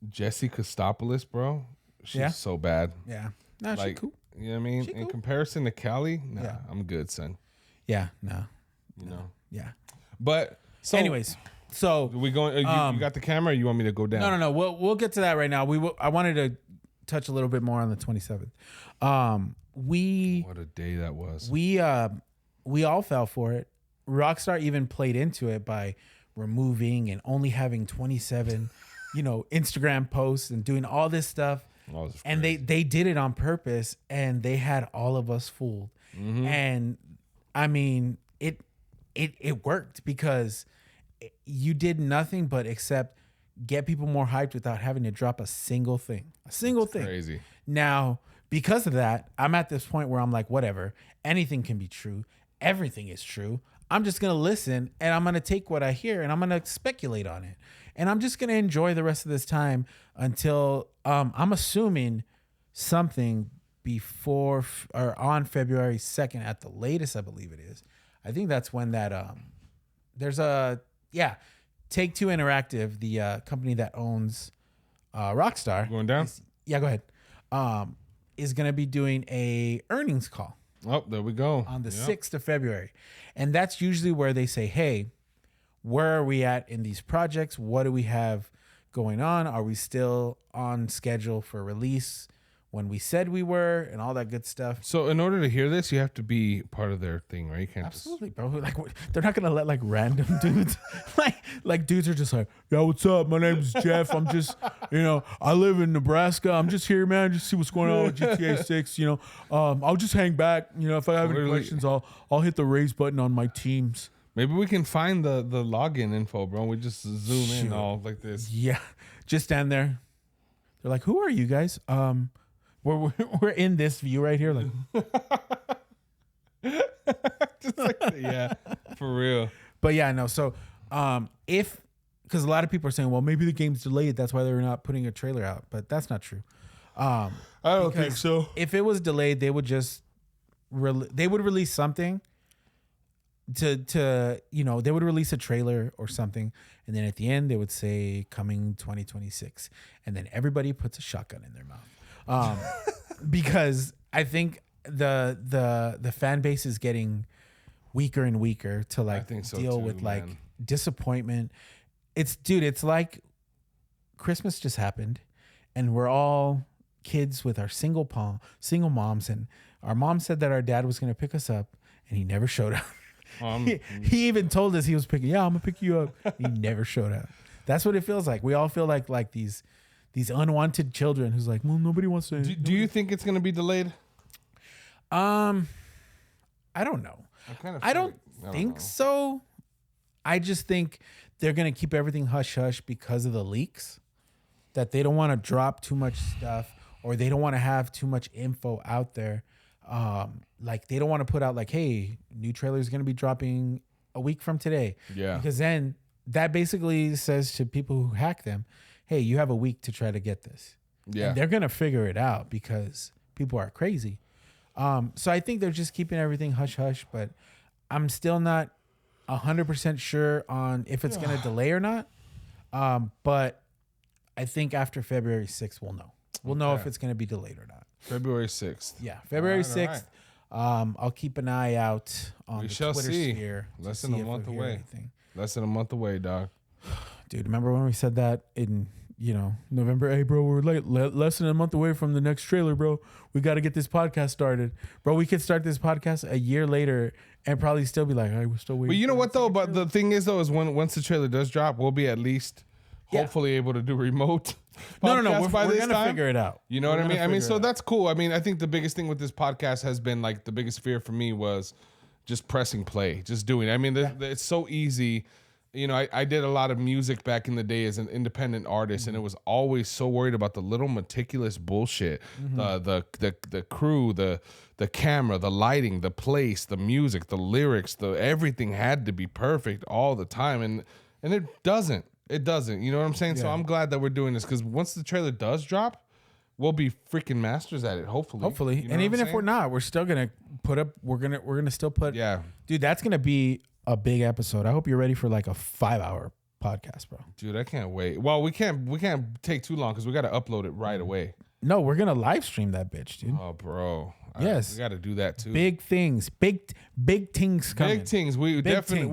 [SPEAKER 2] Jessie Kostopoulos, bro. She's so bad.
[SPEAKER 1] Yeah. No,
[SPEAKER 2] Like,
[SPEAKER 1] she's cool.
[SPEAKER 2] You know what I mean?
[SPEAKER 1] She
[SPEAKER 2] In
[SPEAKER 1] cool.
[SPEAKER 2] comparison to Callie, nah,
[SPEAKER 1] Yeah.
[SPEAKER 2] I'm good, son.
[SPEAKER 1] Yeah, no.
[SPEAKER 2] You know.
[SPEAKER 1] Yeah.
[SPEAKER 2] But so
[SPEAKER 1] Anyways, so
[SPEAKER 2] we going? You got the camera? Or you want me to go down?
[SPEAKER 1] no. We'll get to that right now. I wanted to touch a little bit more on the 27th.
[SPEAKER 2] What a day that was.
[SPEAKER 1] We all fell for it. Rockstar even played into it by removing and only having 27, Instagram posts and doing all this stuff. And they did it on purpose, and they had all of us fooled.
[SPEAKER 2] Mm-hmm.
[SPEAKER 1] And I mean, it worked because you did nothing but except get people more hyped without having to drop a single thing.
[SPEAKER 2] Crazy.
[SPEAKER 1] Now, because of that, I'm at this point where I'm like, whatever, anything can be true. Everything is true. I'm just going to listen, and I'm going to take what I hear, and I'm going to speculate on it. And I'm just going to enjoy the rest of this time until I'm assuming something before or on February 2nd at the latest, I believe it is. I think that's when that there's Take-Two Interactive, the company that owns Rockstar.
[SPEAKER 2] Going down?
[SPEAKER 1] Go ahead. Is going to be doing a earnings call.
[SPEAKER 2] Oh, there we go.
[SPEAKER 1] On the 6th of February. And that's usually where they say, hey, where are we at in these projects? What do we have going on? Are we still on schedule for release when we said we were, and all that good stuff?
[SPEAKER 2] So in order to hear this, you have to be part of their thing, right? You can't
[SPEAKER 1] Absolutely, bro. Like, they're not gonna let like random dudes, like dudes are just like, yeah, what's up? My name's Jeff. I'm just, I live in Nebraska. I'm just here, man. Just see what's going on with GTA 6. I'll just hang back. If I have any questions, I'll hit the raise button on my teams.
[SPEAKER 2] Maybe we can find the login info, bro. We just zoom in all like this.
[SPEAKER 1] Yeah, just stand there. They're like, who are you guys? We're in this view right here, like.
[SPEAKER 2] Just like that, yeah, for real.
[SPEAKER 1] But yeah, no. So, because a lot of people are saying, well, maybe the game's delayed, that's why they're not putting a trailer out, but that's not true.
[SPEAKER 2] I don't think so.
[SPEAKER 1] If it was delayed, they would just release something to they would release a trailer or something, and then at the end they would say coming 2026, and then everybody puts a shotgun in their mouth, because I think the fan base is getting weaker and weaker to like deal with like disappointment. It's like Christmas just happened, and we're all kids with our single moms, and our mom said that our dad was going to pick us up, and he never showed up. He even told us he was picking. Yeah, I'm gonna pick you up. He never showed up. That's what it feels like. We all feel like these unwanted children who's like, well, nobody wants to.
[SPEAKER 2] Do you think it's gonna be delayed?
[SPEAKER 1] I don't know. I don't think so. I just think they're gonna keep everything hush hush because of the leaks. That they don't want to drop too much stuff, or they don't want to have too much info out there. Like they don't want to put out like, hey, new trailer is going to be dropping a week from today.
[SPEAKER 2] Yeah.
[SPEAKER 1] Because then that basically says to people who hack them, hey, you have a week to try to get this.
[SPEAKER 2] Yeah.
[SPEAKER 1] And they're going to figure it out because people are crazy. So I think they're just keeping everything hush hush, but I'm still not 100% sure on if it's going to delay or not. But I think after February 6th, we'll know. We'll know if it's going to be delayed or not.
[SPEAKER 2] February 6th.
[SPEAKER 1] Yeah, February 6th. I'll keep an eye out on the Twitter sphere.
[SPEAKER 2] Less than a month away. Less than a month away, dog.
[SPEAKER 1] Dude, remember when we said that in, November? Hey, bro, we're late. Less than a month away from the next trailer, bro. We got to get this podcast started. Bro, we could start this podcast a year later and probably still be like, all right, we're still waiting.
[SPEAKER 2] But you know what, though? But the thing is, though, is once the trailer does drop, we'll be at least hopefully able to do remote
[SPEAKER 1] No.
[SPEAKER 2] podcast by
[SPEAKER 1] We're
[SPEAKER 2] this
[SPEAKER 1] gonna
[SPEAKER 2] time?
[SPEAKER 1] figure it out.
[SPEAKER 2] You know
[SPEAKER 1] We're
[SPEAKER 2] what I mean?
[SPEAKER 1] gonna
[SPEAKER 2] I mean,
[SPEAKER 1] figure
[SPEAKER 2] so
[SPEAKER 1] it out.
[SPEAKER 2] that's cool. I mean, I think the biggest thing with this podcast has been like the biggest fear for me was just pressing play, just doing it. I mean, it's so easy. You know, I did a lot of music back in the day as an independent artist, and it was always so worried about the little meticulous bullshit, the crew, the camera, the lighting, the place, the music, the lyrics, everything had to be perfect all the time, and it doesn't. It doesn't. You know what I'm saying? So I'm glad that we're doing this because once the trailer does drop, we'll be freaking masters at it. Hopefully. You know
[SPEAKER 1] and
[SPEAKER 2] what
[SPEAKER 1] even
[SPEAKER 2] I'm
[SPEAKER 1] if we're
[SPEAKER 2] saying?
[SPEAKER 1] not, we're still gonna put up. We're gonna still put.
[SPEAKER 2] Yeah.
[SPEAKER 1] Dude, that's gonna be a big episode. I hope you're ready for like a 5-hour podcast, bro.
[SPEAKER 2] Dude, I can't wait. Well, we can't take too long because we got to upload it right away.
[SPEAKER 1] No, we're gonna live stream that bitch, dude.
[SPEAKER 2] Oh, bro.
[SPEAKER 1] Yes.
[SPEAKER 2] We got to do that too.
[SPEAKER 1] Big things, big things coming.
[SPEAKER 2] Big things. We're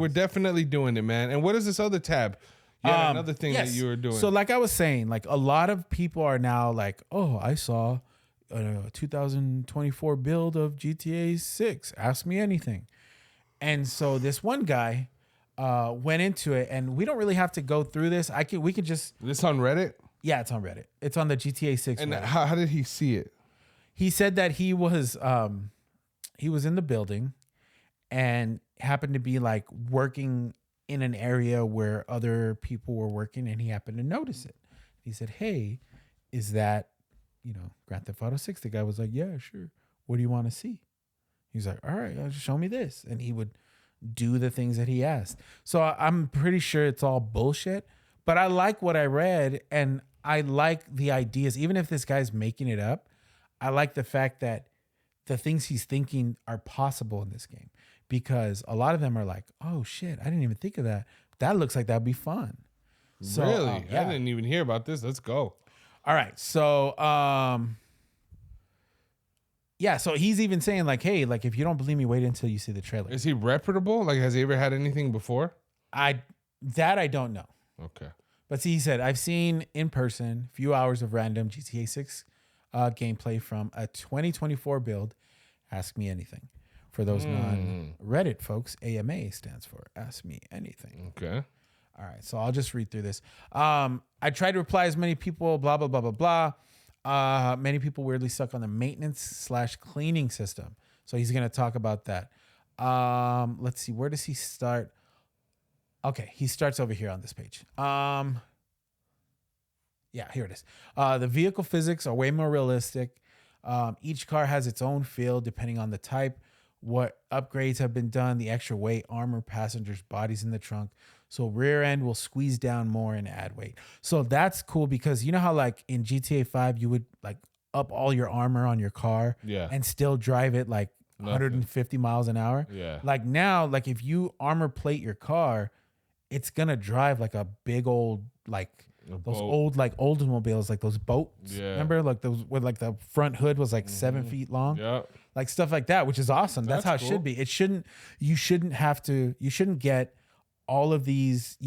[SPEAKER 2] definitely doing it, man. And what is this other tab? Yeah, another thing that you were doing.
[SPEAKER 1] So like I was saying, like a lot of people are now like, oh, I saw a 2024 build of GTA 6. Ask me anything. And so this one guy went into it, and we don't really have to go through this. We could just.
[SPEAKER 2] This on Reddit?
[SPEAKER 1] Yeah, it's on Reddit. It's on the GTA 6.
[SPEAKER 2] And
[SPEAKER 1] Reddit.
[SPEAKER 2] how did he see it?
[SPEAKER 1] He said that he was in the building and happened to be like working in an area where other people were working, and he happened to notice it. He said, "Hey, is that, Grand Theft Auto 6?" The guy was like, "Yeah, sure. What do you want to see?" He's like, "All right, just show me this." And he would do the things that he asked. So I'm pretty sure it's all bullshit, but I like what I read, and I like the ideas. Even if this guy's making it up, I like the fact that the things he's thinking are possible in this game, because a lot of them are like, oh shit, I didn't even think of that. That looks like that'd be fun. So,
[SPEAKER 2] really?
[SPEAKER 1] yeah.
[SPEAKER 2] I didn't even hear about this. Let's go.
[SPEAKER 1] All right. So, yeah, so he's even saying like, hey, like if you don't believe me, wait until you see the trailer.
[SPEAKER 2] Is he reputable? Like, has he ever had anything before?
[SPEAKER 1] I don't know.
[SPEAKER 2] Okay.
[SPEAKER 1] But see, he said, I've seen in person few hours of random GTA 6 gameplay from a 2024 build. Ask me anything. For those non-Reddit folks, AMA stands for Ask Me Anything.
[SPEAKER 2] Okay.
[SPEAKER 1] All right, so I'll just read through this. I tried to reply as many people, blah, blah, blah, blah, blah. Many people weirdly stuck on the maintenance/cleaning system. So he's going to talk about that. Let's see. Where does he start? Okay, he starts over here on this page. Yeah, here it is. The vehicle physics are way more realistic. Each car has its own feel depending on the type, what upgrades have been done, the extra weight, armor, passengers, bodies in the trunk. So rear end will squeeze down more and add weight. So that's cool, because you know how like in GTA 5 you would like up all your armor on your car and still drive it like 150 miles an hour?
[SPEAKER 2] Yeah.
[SPEAKER 1] Like now, like if you armor plate your car, it's gonna drive like a big old like those old like Oldsmobiles, like those boats. Yeah. Remember, like those where like the front hood was like 7 feet long.
[SPEAKER 2] Yeah.
[SPEAKER 1] Like stuff like that, which is awesome. That's how it
[SPEAKER 2] cool.
[SPEAKER 1] should be. You shouldn't get all of these,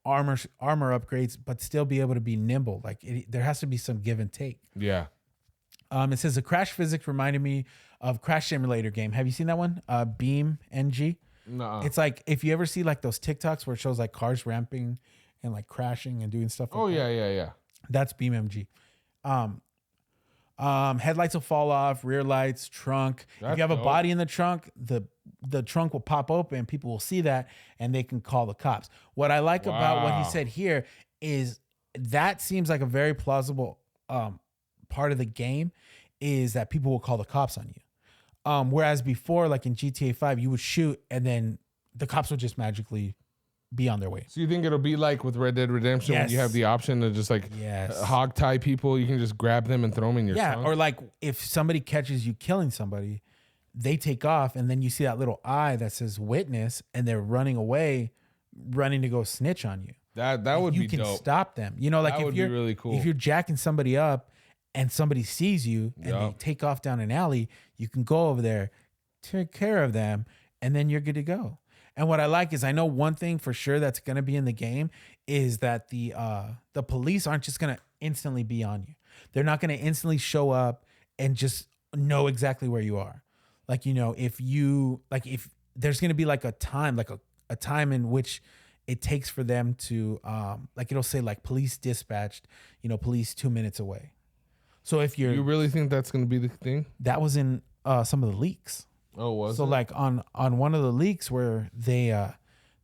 [SPEAKER 1] armor upgrades, but still be able to be nimble. Like there has to be some give and take.
[SPEAKER 2] Yeah.
[SPEAKER 1] It says the crash physics reminded me of Crash Simulator game. Have you seen that one? Beam NG.
[SPEAKER 2] No.
[SPEAKER 1] It's like if you ever see like those TikToks where it shows like cars ramping and like crashing and doing stuff. Like that.
[SPEAKER 2] Yeah.
[SPEAKER 1] That's Beam MG. Headlights will fall off, rear lights, trunk. If you have a body in the trunk, the trunk will pop open. People will see that and they can call the cops. What I like about what he said here is that seems like a very plausible part of the game, is that people will call the cops on you. Whereas before, like in GTA 5, you would shoot and then the cops would just magically be on their way.
[SPEAKER 2] So you think it'll be like with Red Dead Redemption when you have the option to just like hog tie people, you can just grab them and throw them in your trunk?
[SPEAKER 1] Or like if somebody catches you killing somebody, they take off and then you see that little eye that says witness and they're running away, running to go snitch on you.
[SPEAKER 2] That would be dope. You can
[SPEAKER 1] stop them. Like
[SPEAKER 2] that
[SPEAKER 1] if
[SPEAKER 2] would
[SPEAKER 1] you're
[SPEAKER 2] be really cool.
[SPEAKER 1] If you're jacking somebody up and somebody sees you and they take off down an alley, you can go over there, take care of them, and then you're good to go. And what I like is I know one thing for sure that's going to be in the game is that the police aren't just going to instantly be on you. They're not going to instantly show up and just know exactly where you are. Like, if there's going to be like a time, like a time in which it takes for them to like it'll say like police dispatched, police 2 minutes away. So if you
[SPEAKER 2] really think that's going to be the thing?
[SPEAKER 1] That was in some of the leaks.
[SPEAKER 2] Oh, was
[SPEAKER 1] so
[SPEAKER 2] it?
[SPEAKER 1] Like on one of the leaks where they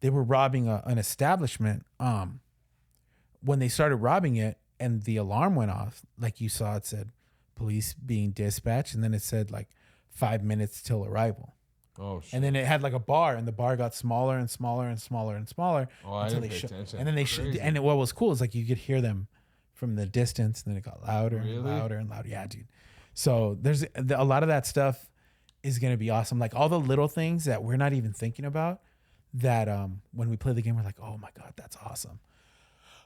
[SPEAKER 1] were robbing an establishment. When they started robbing it and the alarm went off, like you saw, it said police being dispatched, and then it said like 5 minutes till arrival.
[SPEAKER 2] Oh, shit.
[SPEAKER 1] And then it had like a bar, and the bar got smaller and smaller and smaller and smaller.
[SPEAKER 2] Oh, I didn't pay attention.
[SPEAKER 1] And then and what was cool is like you could hear them from the distance, and then it got louder and louder and louder. Yeah, dude. So there's a lot of that stuff is gonna be awesome. Like all the little things that we're not even thinking about. That when we play the game, we're like, oh my god, that's awesome.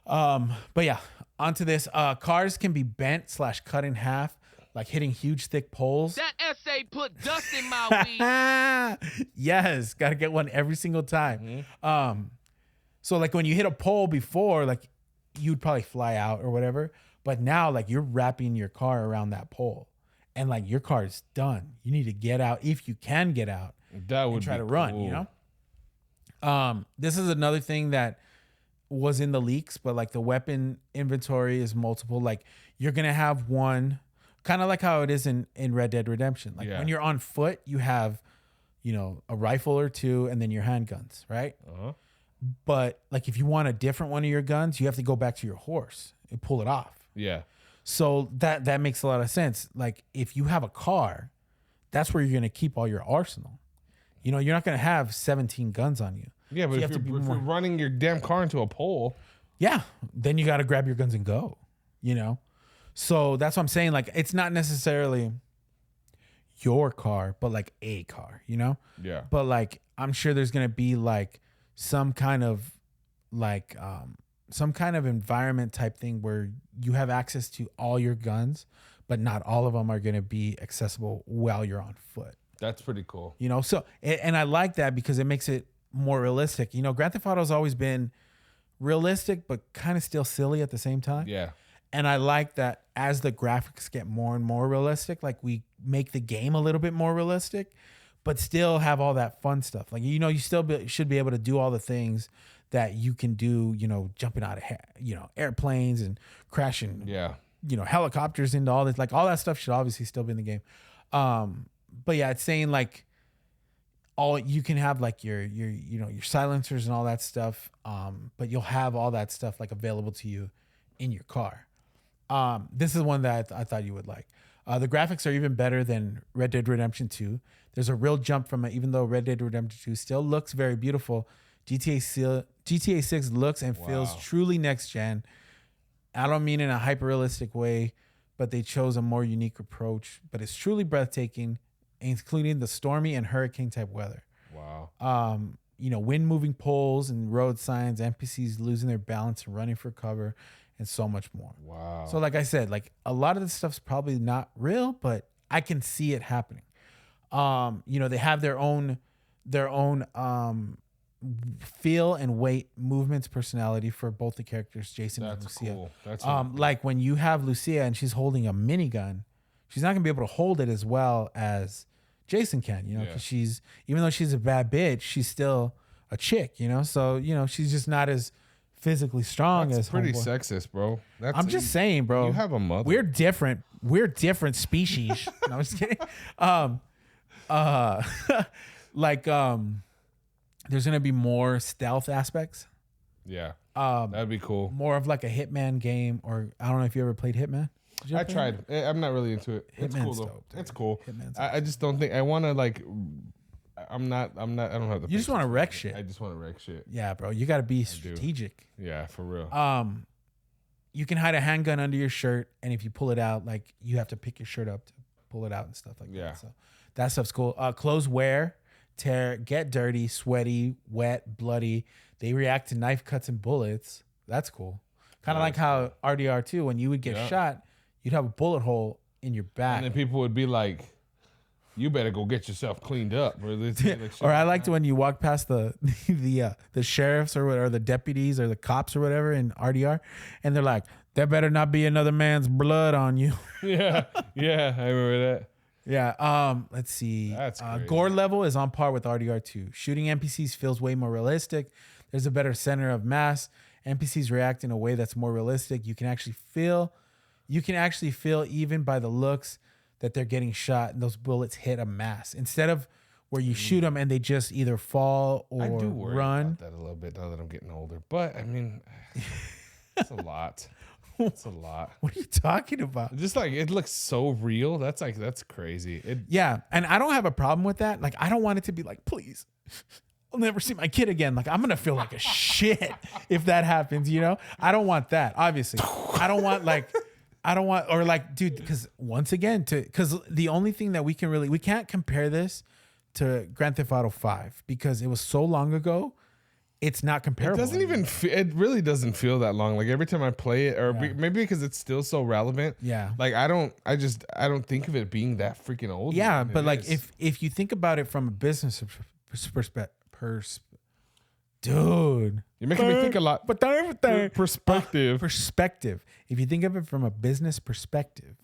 [SPEAKER 1] But yeah, onto this. Cars can be bent / cut in half. Like hitting huge, thick poles.
[SPEAKER 5] That essay put dust in my weed.
[SPEAKER 1] Yes, got to get one every single time. So like when you hit a pole before, like you'd probably fly out or whatever. But now like you're wrapping your car around that pole. And like your car is done. You need to get out if you can get out.
[SPEAKER 2] That would
[SPEAKER 1] and try
[SPEAKER 2] be
[SPEAKER 1] to run,
[SPEAKER 2] cool.
[SPEAKER 1] This is another thing that was in the leaks, but like the weapon inventory is multiple. Like you're going to have one... Kind of like how it is in Red Dead Redemption. Like when you're on foot, you have, a rifle or two and then your handguns, right?
[SPEAKER 2] Uh-huh.
[SPEAKER 1] But like if you want a different one of your guns, you have to go back to your horse and pull it off.
[SPEAKER 2] Yeah.
[SPEAKER 1] So that makes a lot of sense. Like if you have a car, that's where you're going to keep all your arsenal. You're not going to have 17 guns on you.
[SPEAKER 2] Yeah, but
[SPEAKER 1] So
[SPEAKER 2] if you're running your damn car into a pole.
[SPEAKER 1] Yeah. Then you got to grab your guns and go, So that's what I'm saying. Like, it's not necessarily your car, but like a car,
[SPEAKER 2] Yeah.
[SPEAKER 1] But like, I'm sure there's going to be like some kind of environment type thing where you have access to all your guns, but not all of them are going to be accessible while you're on foot.
[SPEAKER 2] That's pretty cool.
[SPEAKER 1] So, and I like that because it makes it more realistic. Grand Theft Auto has always been realistic, but kind of still silly at the same time.
[SPEAKER 2] Yeah.
[SPEAKER 1] And I like that as the graphics get more and more realistic, like we make the game a little bit more realistic, but still have all that fun stuff. Like, you still should be able to do all the things that you can do, jumping out of, airplanes and crashing, helicopters into all this. Like all that stuff should obviously still be in the game. But yeah, it's saying like all you can have like your silencers and all that stuff. But you'll have all that stuff like available to you in your car. This is one that I thought you would like. The graphics are even better than Red Dead Redemption 2. There's a real jump from it, even though Red Dead Redemption 2 still looks very beautiful. GTA 6 looks and feels truly next gen. I don't mean in a hyper realistic way, but they chose a more unique approach. But it's truly breathtaking, including the stormy and hurricane type weather.
[SPEAKER 2] Wow.
[SPEAKER 1] Wind moving poles and road signs, NPCs losing their balance and running for cover, and so much more.
[SPEAKER 2] Wow.
[SPEAKER 1] So like I said, like a lot of this stuff's probably not real, but I can see it happening. They have their own feel and weight, movements, personality for both the characters, Jason and Lucia.
[SPEAKER 2] Cool. That's
[SPEAKER 1] like when you have Lucia and she's holding a minigun, she's not gonna be able to hold it as well as Jason can, because even though she's a bad bitch, she's still a chick, so she's just not as physically strong.
[SPEAKER 2] That's
[SPEAKER 1] as
[SPEAKER 2] pretty
[SPEAKER 1] homeboy.
[SPEAKER 2] sexist, bro.
[SPEAKER 1] I'm just saying, bro.
[SPEAKER 2] You have a mother.
[SPEAKER 1] We're different species. No, I'm just kidding. There's gonna be more stealth aspects.
[SPEAKER 2] Yeah. That'd be cool.
[SPEAKER 1] More of like a Hitman game, or I don't know if you ever played Hitman.
[SPEAKER 2] I tried. I'm not really into it. It's cool though.
[SPEAKER 1] Dope,
[SPEAKER 2] it's cool.
[SPEAKER 1] Hitman's
[SPEAKER 2] I just don't think I want to like. I'm not. I don't have the.
[SPEAKER 1] You just want to wreck shit.
[SPEAKER 2] I just want to wreck shit.
[SPEAKER 1] Yeah, bro. You got to be strategic.
[SPEAKER 2] Yeah, for real.
[SPEAKER 1] You can hide a handgun under your shirt, and if you pull it out, like you have to pick your shirt up to pull it out and stuff like that. So that stuff's cool. Clothes wear, tear, get dirty, sweaty, wet, bloody. They react to knife cuts and bullets. That's cool. Kind of like how RDR2, when you would get shot, you'd have a bullet hole in your back.
[SPEAKER 2] And then people would be like, you better go get yourself cleaned up.
[SPEAKER 1] Or I liked when you walk past the sheriffs or the deputies or the cops or whatever in RDR, and they're like, there better not be another man's blood on you.
[SPEAKER 2] yeah, I remember that.
[SPEAKER 1] Yeah. Let's see.
[SPEAKER 2] That's crazy.
[SPEAKER 1] Gore level is on par with RDR2. Shooting NPCs feels way more realistic. There's a better center of mass. NPCs react in a way that's more realistic. You can actually feel even by the looks that they're getting shot and those bullets hit a mass instead of where you shoot them and they just either fall or
[SPEAKER 2] I do worry
[SPEAKER 1] run.
[SPEAKER 2] about that a little bit now that I'm getting older. But I mean, it's a lot. It's a lot.
[SPEAKER 1] What are you talking about?
[SPEAKER 2] Just like it looks so real. That's crazy.
[SPEAKER 1] Yeah, and I don't have a problem with that. Like, I don't want it to be like, please, I'll never see my kid again. Like, I'm gonna feel like a shit if that happens. You know, I don't want that. Obviously, I don't want or like, dude, because once again, because the only thing that we can't compare this to Grand Theft Auto 5 because it was so long ago. It's not comparable.
[SPEAKER 2] It doesn't even. It really doesn't feel that long. Like every time I play it, or maybe because it's still so relevant.
[SPEAKER 1] Yeah.
[SPEAKER 2] Like I don't think of it being that freaking old.
[SPEAKER 1] Yeah, but like if you think about it from a business perspective, dude,
[SPEAKER 2] you're making me think a lot.
[SPEAKER 1] But everything
[SPEAKER 2] perspective.
[SPEAKER 1] If you think of it from a business perspective,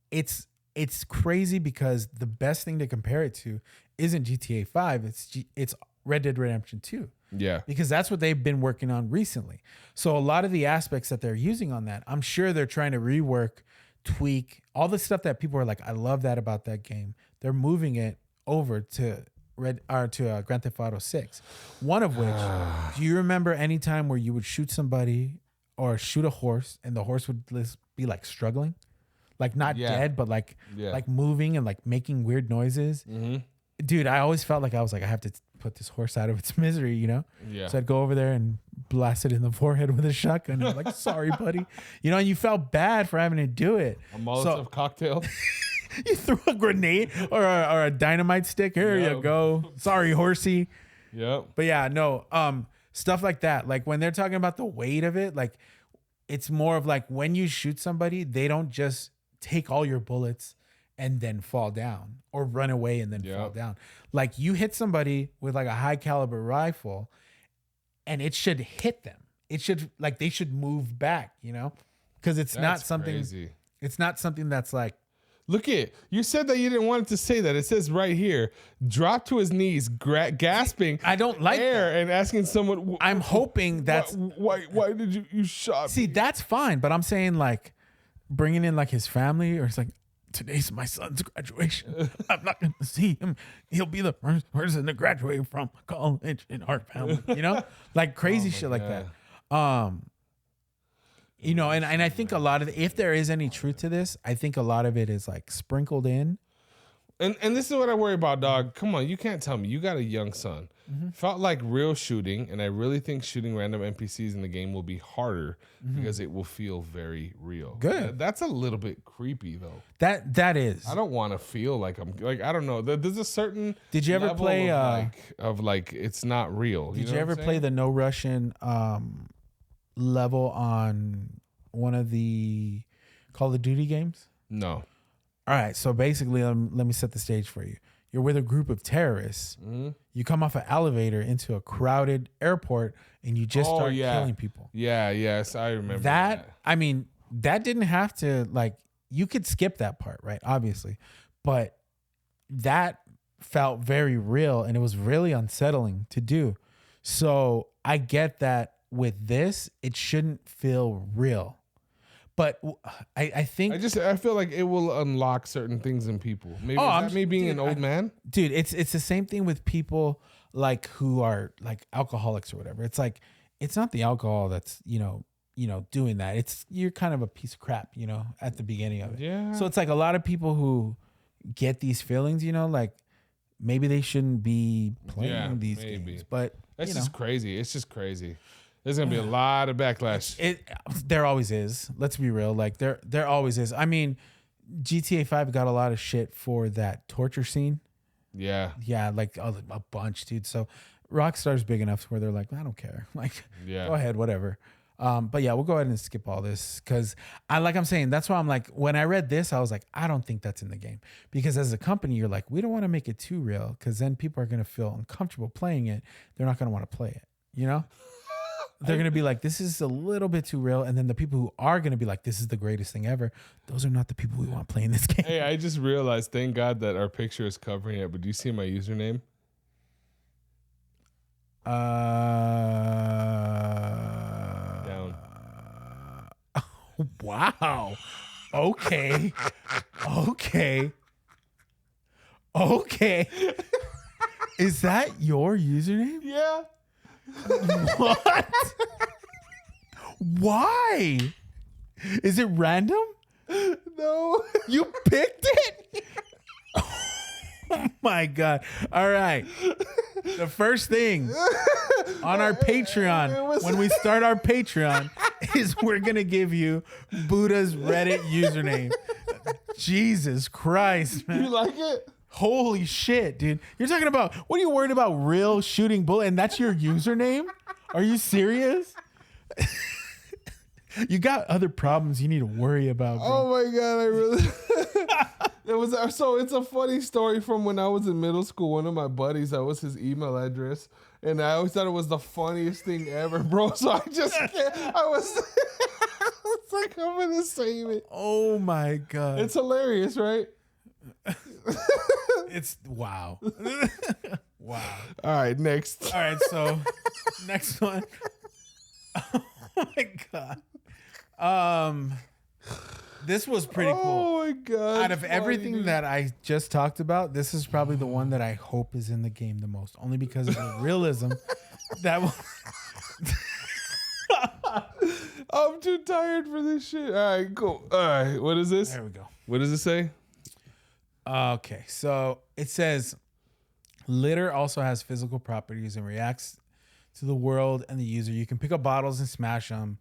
[SPEAKER 1] it's crazy because the best thing to compare it to isn't GTA 5. It's Red Dead Redemption 2.
[SPEAKER 2] Yeah.
[SPEAKER 1] Because that's what they've been working on recently. So a lot of the aspects that they're using on that, I'm sure they're trying to rework, tweak, all the stuff that people are like, I love that about that game. They're moving it over to Grand Theft Auto 6. One of which, do you remember any time where you would shoot somebody or shoot a horse and the horse would be like struggling? Like not dead, but like moving and like making weird noises. Mm-hmm. Dude, I always felt like I have to put this horse out of its misery, you know?
[SPEAKER 2] Yeah.
[SPEAKER 1] So I'd go over there and blast it in the forehead with a shotgun. And I'm like, sorry, buddy. You know, and you felt bad for having to do it.
[SPEAKER 2] A Molotov cocktail.
[SPEAKER 1] You threw a grenade or a dynamite stick. Here you go. Sorry, horsey.
[SPEAKER 2] Yep.
[SPEAKER 1] But yeah, no, stuff like that. Like when they're talking about the weight of it, like it's more of like when you shoot somebody, they don't just take all your bullets and then fall down or run away and then fall down. Like you hit somebody with like a high caliber rifle and it should hit them. It should they should move back, you know? Because it's not something crazy. It's not something that's like,
[SPEAKER 2] look at you said that you didn't want it to say that. It says right here, drop to his knees, gasping.
[SPEAKER 1] I don't like
[SPEAKER 2] air
[SPEAKER 1] that.
[SPEAKER 2] And asking someone.
[SPEAKER 1] I'm hoping that's
[SPEAKER 2] why did you shot?
[SPEAKER 1] See, that's fine, but I'm saying like bringing in like his family or it's like, today's my son's graduation. I'm not going to see him. He'll be the first person to graduate from college in our family, you know, like crazy shit like that. You know, and I think a lot of if there is any truth to this, I think a lot of it is like sprinkled in.
[SPEAKER 2] And this is what I worry about, dog. Come on, you can't tell me. You got a young son. Mm-hmm. Felt like real shooting, and I really think shooting random NPCs in the game will be harder because it will feel very real.
[SPEAKER 1] Good.
[SPEAKER 2] That's a little bit creepy, though.
[SPEAKER 1] That is.
[SPEAKER 2] I don't want to feel like I'm like I don't know. There's a certain.
[SPEAKER 1] Did you ever play
[SPEAKER 2] of like it's not real?
[SPEAKER 1] Did you ever play the No Russian level on one of the Call of Duty games?
[SPEAKER 2] No.
[SPEAKER 1] All right, so basically, let me set the stage for you. You're with a group of terrorists. Mm-hmm. You come off an elevator into a crowded airport, and you just start killing people.
[SPEAKER 2] Yeah, yes, I remember
[SPEAKER 1] that. I mean, that didn't have to, like, you could skip that part, right? Obviously. But that felt very real, and it was really unsettling to do. So I get that with this, it shouldn't feel real. But I think
[SPEAKER 2] I feel like it will unlock certain things in people. Maybe me being an old man.
[SPEAKER 1] Dude, it's the same thing with people like who are like alcoholics or whatever. It's like it's not the alcohol that's doing that. You're kind of a piece of crap, at the beginning of it.
[SPEAKER 2] Yeah.
[SPEAKER 1] So it's like a lot of people who get these feelings, like maybe they shouldn't be playing these games. But
[SPEAKER 2] that's just crazy. It's just crazy. There's gonna be a lot of backlash.
[SPEAKER 1] There always is. Let's be real. Like there always is. I mean, GTA 5 got a lot of shit for that torture scene.
[SPEAKER 2] Yeah.
[SPEAKER 1] Yeah, like a bunch, dude. So Rockstar's big enough where they're like, I don't care. Like, go ahead, whatever. But yeah, we'll go ahead and skip all this because I'm saying that's why I'm like, when I read this, I was like, I don't think that's in the game because as a company, you're like, we don't want to make it too real because then people are gonna feel uncomfortable playing it. They're not gonna want to play it. they're going to be like, this is a little bit too real. And then the people who are going to be like, this is the greatest thing ever. Those are not the people we want playing this game.
[SPEAKER 2] Hey, I just realized, thank God that our picture is covering it. But do you see my username? Down.
[SPEAKER 1] Wow. Okay. Okay. Is that your username?
[SPEAKER 2] Yeah.
[SPEAKER 1] What? Why? Is it random?
[SPEAKER 2] No.
[SPEAKER 1] You picked it? Oh my God. All right. The first thing on our Patreon, when we start our Patreon, is we're going to give you Booda's Reddit username. Jesus Christ, man.
[SPEAKER 2] You like it?
[SPEAKER 1] Holy shit, dude. You're talking about, what are you worried about? Real shooting bullet, and that's your username? Are you serious? You got other problems you need to worry about, bro.
[SPEAKER 2] Oh my God, I really... It's a funny story from when I was in middle school. One of my buddies, that was his email address. And I always thought it was the funniest thing ever, bro. So I just can't. I was like, I'm going to save it.
[SPEAKER 1] Oh my God.
[SPEAKER 2] It's hilarious, right?
[SPEAKER 1] It's wow. Wow.
[SPEAKER 2] All right, next.
[SPEAKER 1] All right, so next one. Oh my God. This was pretty cool.
[SPEAKER 2] Oh my God.
[SPEAKER 1] Out of everything that I just talked about, this is probably the one that I hope is in the game the most, only because of the realism that
[SPEAKER 2] I'm too tired for this shit. All right, cool. All right, what is this?
[SPEAKER 1] There we go.
[SPEAKER 2] What does it say?
[SPEAKER 1] Okay, so it says litter also has physical properties and reacts to the world and the user. You can pick up bottles and smash them.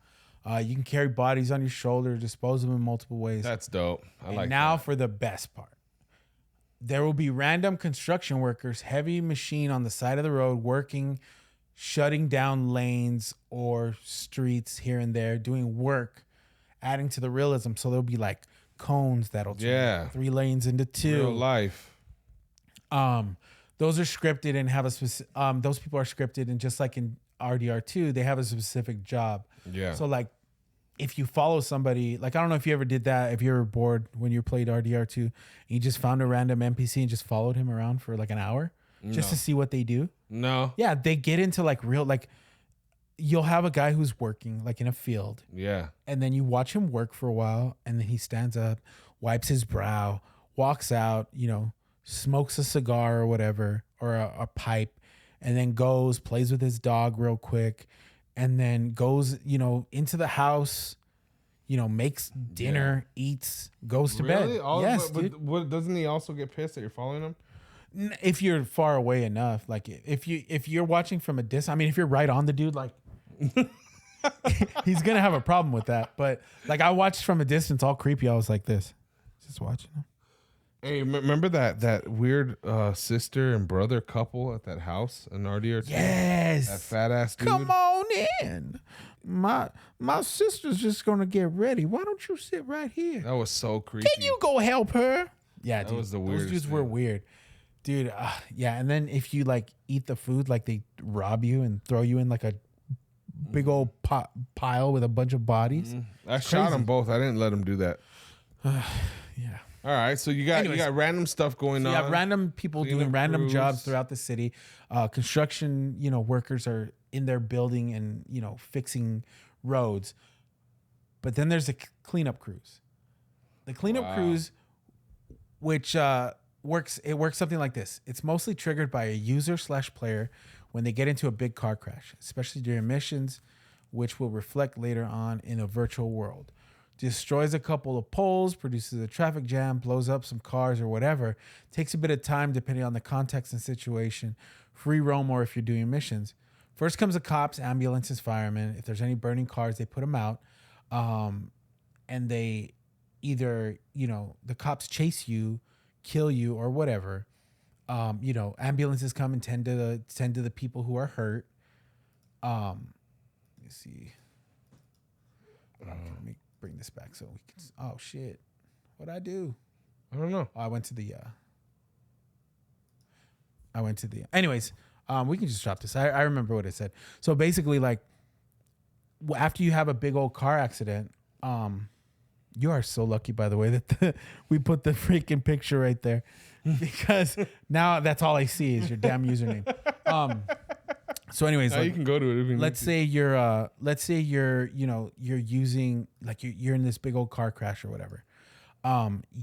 [SPEAKER 1] You can carry bodies on your shoulder, dispose them in multiple ways.
[SPEAKER 2] That's dope. I like
[SPEAKER 1] now
[SPEAKER 2] that.
[SPEAKER 1] for the best part. There will be random construction workers, heavy machine on the side of the road, working, shutting down lanes or streets here and there, doing work, adding to the realism. So there'll be like cones that'll turn 3 lanes into 2.
[SPEAKER 2] Real life.
[SPEAKER 1] Those are scripted and have a specific. Those people are scripted, and just like in RDR2, they have a specific job.
[SPEAKER 2] Yeah.
[SPEAKER 1] So like, if you follow somebody, like I don't know if you ever did that. If you were bored when you played RDR2, and you just found a random NPC and just followed him around for like an hour just to see what they do.
[SPEAKER 2] No.
[SPEAKER 1] Yeah, they get into like real like. You'll have a guy who's working like in a field.
[SPEAKER 2] Yeah.
[SPEAKER 1] And then you watch him work for a while, and then he stands up, wipes his brow, walks out, smokes a cigar or whatever, or a pipe, and then goes, plays with his dog real quick, and then goes, into the house, makes dinner, eats, goes to bed. Yes,
[SPEAKER 2] but doesn't he also get pissed that you're following him?
[SPEAKER 1] If you're far away enough, like if you're watching from a distance, I mean, if you're right on the dude, like he's gonna have a problem with that. But like I watched from a distance, all creepy. I was like this, just watching him.
[SPEAKER 2] Hey, remember that weird sister and brother couple at that house in RDR2?
[SPEAKER 1] Yes,
[SPEAKER 2] that fat ass dude.
[SPEAKER 1] Come on in. My sister's just gonna get ready. Why don't you sit right here?
[SPEAKER 2] That was so creepy.
[SPEAKER 1] Can you go help her? Yeah,
[SPEAKER 2] that
[SPEAKER 1] dude,
[SPEAKER 2] was the weirdest.
[SPEAKER 1] Those dudes
[SPEAKER 2] thing.
[SPEAKER 1] were weird. Dude, yeah, and then if you like eat the food, like they rob you and throw you in like a big old pile with a bunch of bodies.
[SPEAKER 2] I shot them both. I didn't let them do that.
[SPEAKER 1] Yeah.
[SPEAKER 2] All right, so you got random stuff going on.
[SPEAKER 1] You have random people doing random
[SPEAKER 2] crews.
[SPEAKER 1] jobs throughout the city. Construction, workers are in there building and fixing roads. But then there's the cleanup crews. The cleanup crews, which works something like this. It's mostly triggered by a user/player when they get into a big car crash, especially during missions, which will reflect later on in a virtual world. Destroys a couple of poles, produces a traffic jam, blows up some cars or whatever. Takes a bit of time depending on the context and situation. Free roam or if you're doing missions. First comes the cops, ambulances, firemen. If there's any burning cars, they put them out. And they either, the cops chase you, kill you or whatever. Ambulances come and tend to the people who are hurt. Let me see. Let me bring this back so we can. Oh shit! What'd I do?
[SPEAKER 2] I don't know.
[SPEAKER 1] Oh, I went to the. Anyways, we can just drop this. I remember what it said. So basically, like, after you have a big old car accident, you are so lucky, by the way, that we put the freaking picture right there, because now that's all I see is your damn username. So anyways,
[SPEAKER 2] you can go to it. If you
[SPEAKER 1] let's say you're you're using, like, you're in this big old car crash or whatever.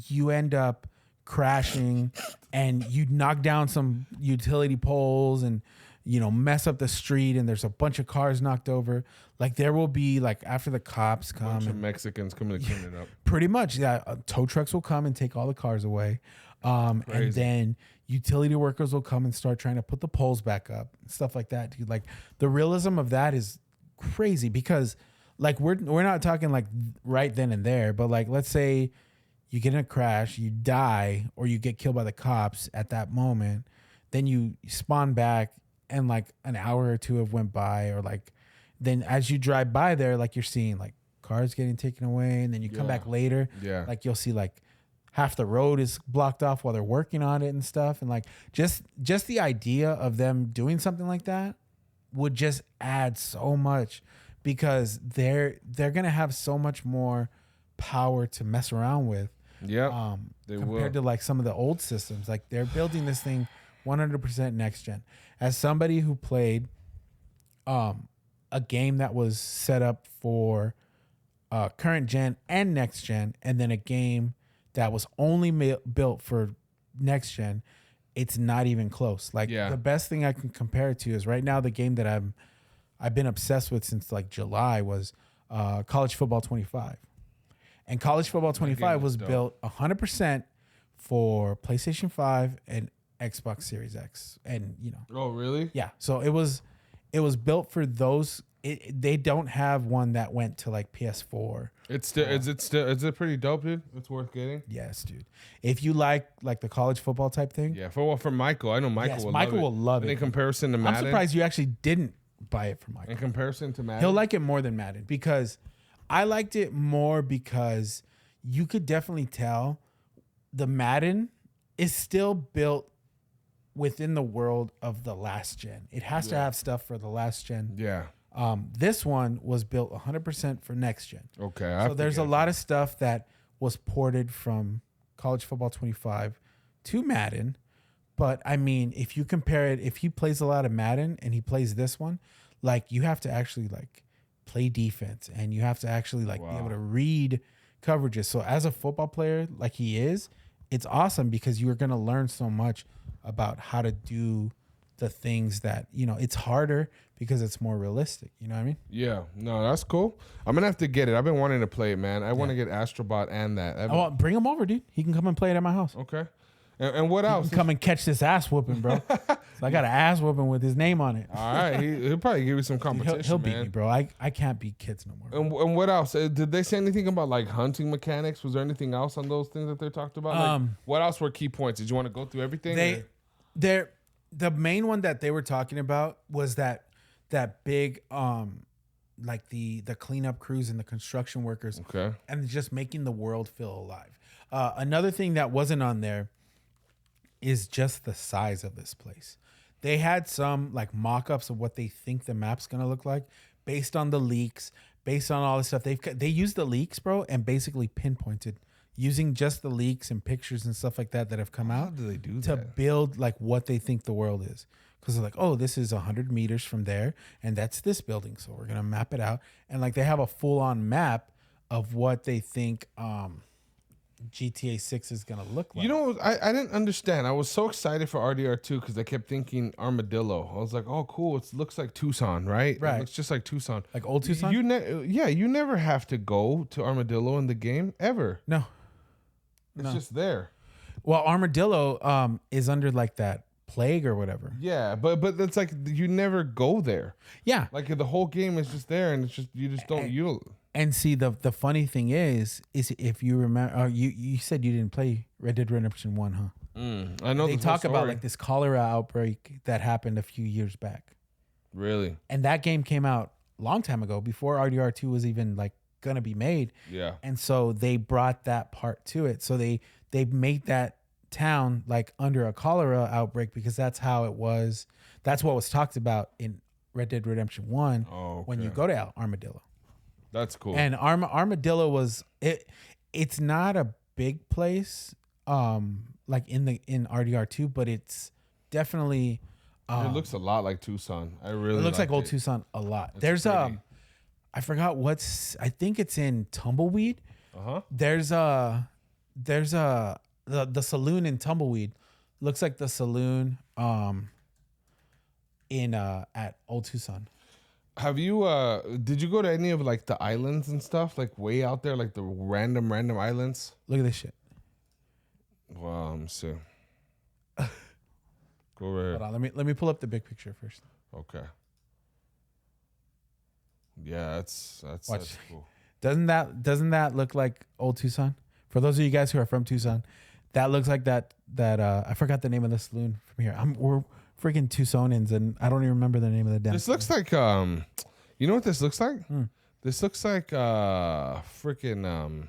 [SPEAKER 1] You end up crashing and you knock down some utility poles and, mess up the street, and there's a bunch of cars knocked over. Like, there will be, like, after the cops come,
[SPEAKER 2] a bunch of Mexicans coming to clean it up.
[SPEAKER 1] Pretty much, yeah. Tow trucks will come and take all the cars away. And then utility workers will come and start trying to put the poles back up and stuff like that, dude. Like, the realism of that is crazy, because, like, we're not talking like right then and there, but, like, let's say you get in a crash, you die, or you get killed by the cops at that moment, then you spawn back and, like, an hour or two have went by, or, like, then as you drive by there, like, you're seeing, like, cars getting taken away, and then you come back later, like, you'll see, like, half the road is blocked off while they're working on it and stuff. And, like, just the idea of them doing something like that would just add so much, because they're going to have so much more power to mess around with.
[SPEAKER 2] Yeah.
[SPEAKER 1] Compared to, like, some of the old systems. Like, they're building this thing 100% next gen. As somebody who played a game that was set up for current gen and next gen, and then a game that was only built for next gen, it's not even close. Like, the best thing I can compare it to is right now the game that I've been obsessed with since, like, July was College Football 25. And College Football 25 was built 100% for PlayStation 5 and Xbox Series X. And,
[SPEAKER 2] Oh, really?
[SPEAKER 1] Yeah. So it was built for those. They don't have one that went to, like, PS4.
[SPEAKER 2] It's still is it pretty dope, dude? It's worth getting.
[SPEAKER 1] Yes, dude. If you like the college football type thing.
[SPEAKER 2] Yeah, for Michael, I know Michael will love it. In comparison to Madden,
[SPEAKER 1] I'm surprised you actually didn't buy it for Michael.
[SPEAKER 2] In comparison to Madden,
[SPEAKER 1] he'll like it more than Madden, because I liked it more because you could definitely tell the Madden is still built within the world of the last gen. It has to have stuff for the last gen.
[SPEAKER 2] Yeah.
[SPEAKER 1] This one was built 100% for next gen.
[SPEAKER 2] Okay.
[SPEAKER 1] So there's a lot of stuff that was ported from College Football 25 to Madden. But I mean, if you compare it, if he plays a lot of Madden and he plays this one, like, you have to actually, like, play defense, and you have to actually, like, be able to read coverages. So as a football player, like he is, it's awesome, because you are going to learn so much about how to do the things that, it's harder because it's more realistic. You know what I mean?
[SPEAKER 2] Yeah. No, that's cool. I'm going to have to get it. I've been wanting to play it, man. I want to get Astrobot and that.
[SPEAKER 1] Bring him over, dude. He can come and play it at my house.
[SPEAKER 2] Okay. And what else?
[SPEAKER 1] Come and catch this ass whooping, bro. So I got an ass whooping with his name on it.
[SPEAKER 2] All right. He'll probably give you some competition,
[SPEAKER 1] He'll beat me, bro. I can't beat kids no more.
[SPEAKER 2] And what else? Did they say anything about, like, hunting mechanics? Was there anything else on those things that they talked about? Like, what else were key points? Did you want to go through everything?
[SPEAKER 1] The main one that they were talking about was that big, like, the cleanup crews and the construction workers.
[SPEAKER 2] Okay.
[SPEAKER 1] And just making the world feel alive. Another thing that wasn't on there is just the size of this place. They had some, like, mock-ups of what they think the map's gonna look like based on the leaks, based on all this stuff. They used the leaks, bro, and basically pinpointed using just the leaks and pictures and stuff like that have come out.
[SPEAKER 2] How do they do
[SPEAKER 1] to
[SPEAKER 2] that?
[SPEAKER 1] Build, like, what they think the world is? Because they're like, oh, this is 100 meters from there, and that's this building, so we're gonna map it out. And, like, they have a full-on map of what they think GTA 6 is going to look like.
[SPEAKER 2] You know, I didn't understand. I was so excited for RDR2 because I kept thinking Armadillo. I was like, oh, cool. It looks like Tucson, right?
[SPEAKER 1] Right.
[SPEAKER 2] It looks just like Tucson.
[SPEAKER 1] Like old Tucson?
[SPEAKER 2] You never have to go to Armadillo in the game, ever.
[SPEAKER 1] No.
[SPEAKER 2] It's just there.
[SPEAKER 1] Well, Armadillo is under, like, that plague or whatever.
[SPEAKER 2] Yeah, but it's like you never go there.
[SPEAKER 1] Yeah.
[SPEAKER 2] Like, the whole game is just there, and it's just you just don't
[SPEAKER 1] And see, the funny thing is if you remember, you said you didn't play Red Dead Redemption 1, huh?
[SPEAKER 2] I know.
[SPEAKER 1] They talk about, like, this cholera outbreak that happened a few years back.
[SPEAKER 2] Really?
[SPEAKER 1] And that game came out a long time ago, before RDR2 was even, like, gonna be made.
[SPEAKER 2] Yeah.
[SPEAKER 1] And so they brought that part to it. So they made that town, like, under a cholera outbreak, because that's how it was. That's what was talked about in Red Dead Redemption 1 when you go to Armadillo.
[SPEAKER 2] That's cool.
[SPEAKER 1] And Armadillo was it's not a big place like in RDR2, but it's definitely
[SPEAKER 2] it looks a lot like Tucson. It
[SPEAKER 1] looks like old Tucson a lot. There's
[SPEAKER 2] pretty.
[SPEAKER 1] I forgot I think it's in Tumbleweed. There's the saloon in Tumbleweed looks like the saloon in at Old Tucson.
[SPEAKER 2] Have you did you go to any of like the islands and stuff, like way out there, like the random islands?
[SPEAKER 1] Look at this shit.
[SPEAKER 2] Wow, let me see. Go right here.
[SPEAKER 1] Hold on, let me pull up the big picture first.
[SPEAKER 2] Okay. Yeah, that's cool.
[SPEAKER 1] Doesn't that look like Old Tucson? For those of you guys who are from Tucson, that looks like that I forgot the name of the saloon from here. We're freaking Tucsonans, and I don't even remember the name of the damn.
[SPEAKER 2] This looks like you know what this looks like? This looks like freaking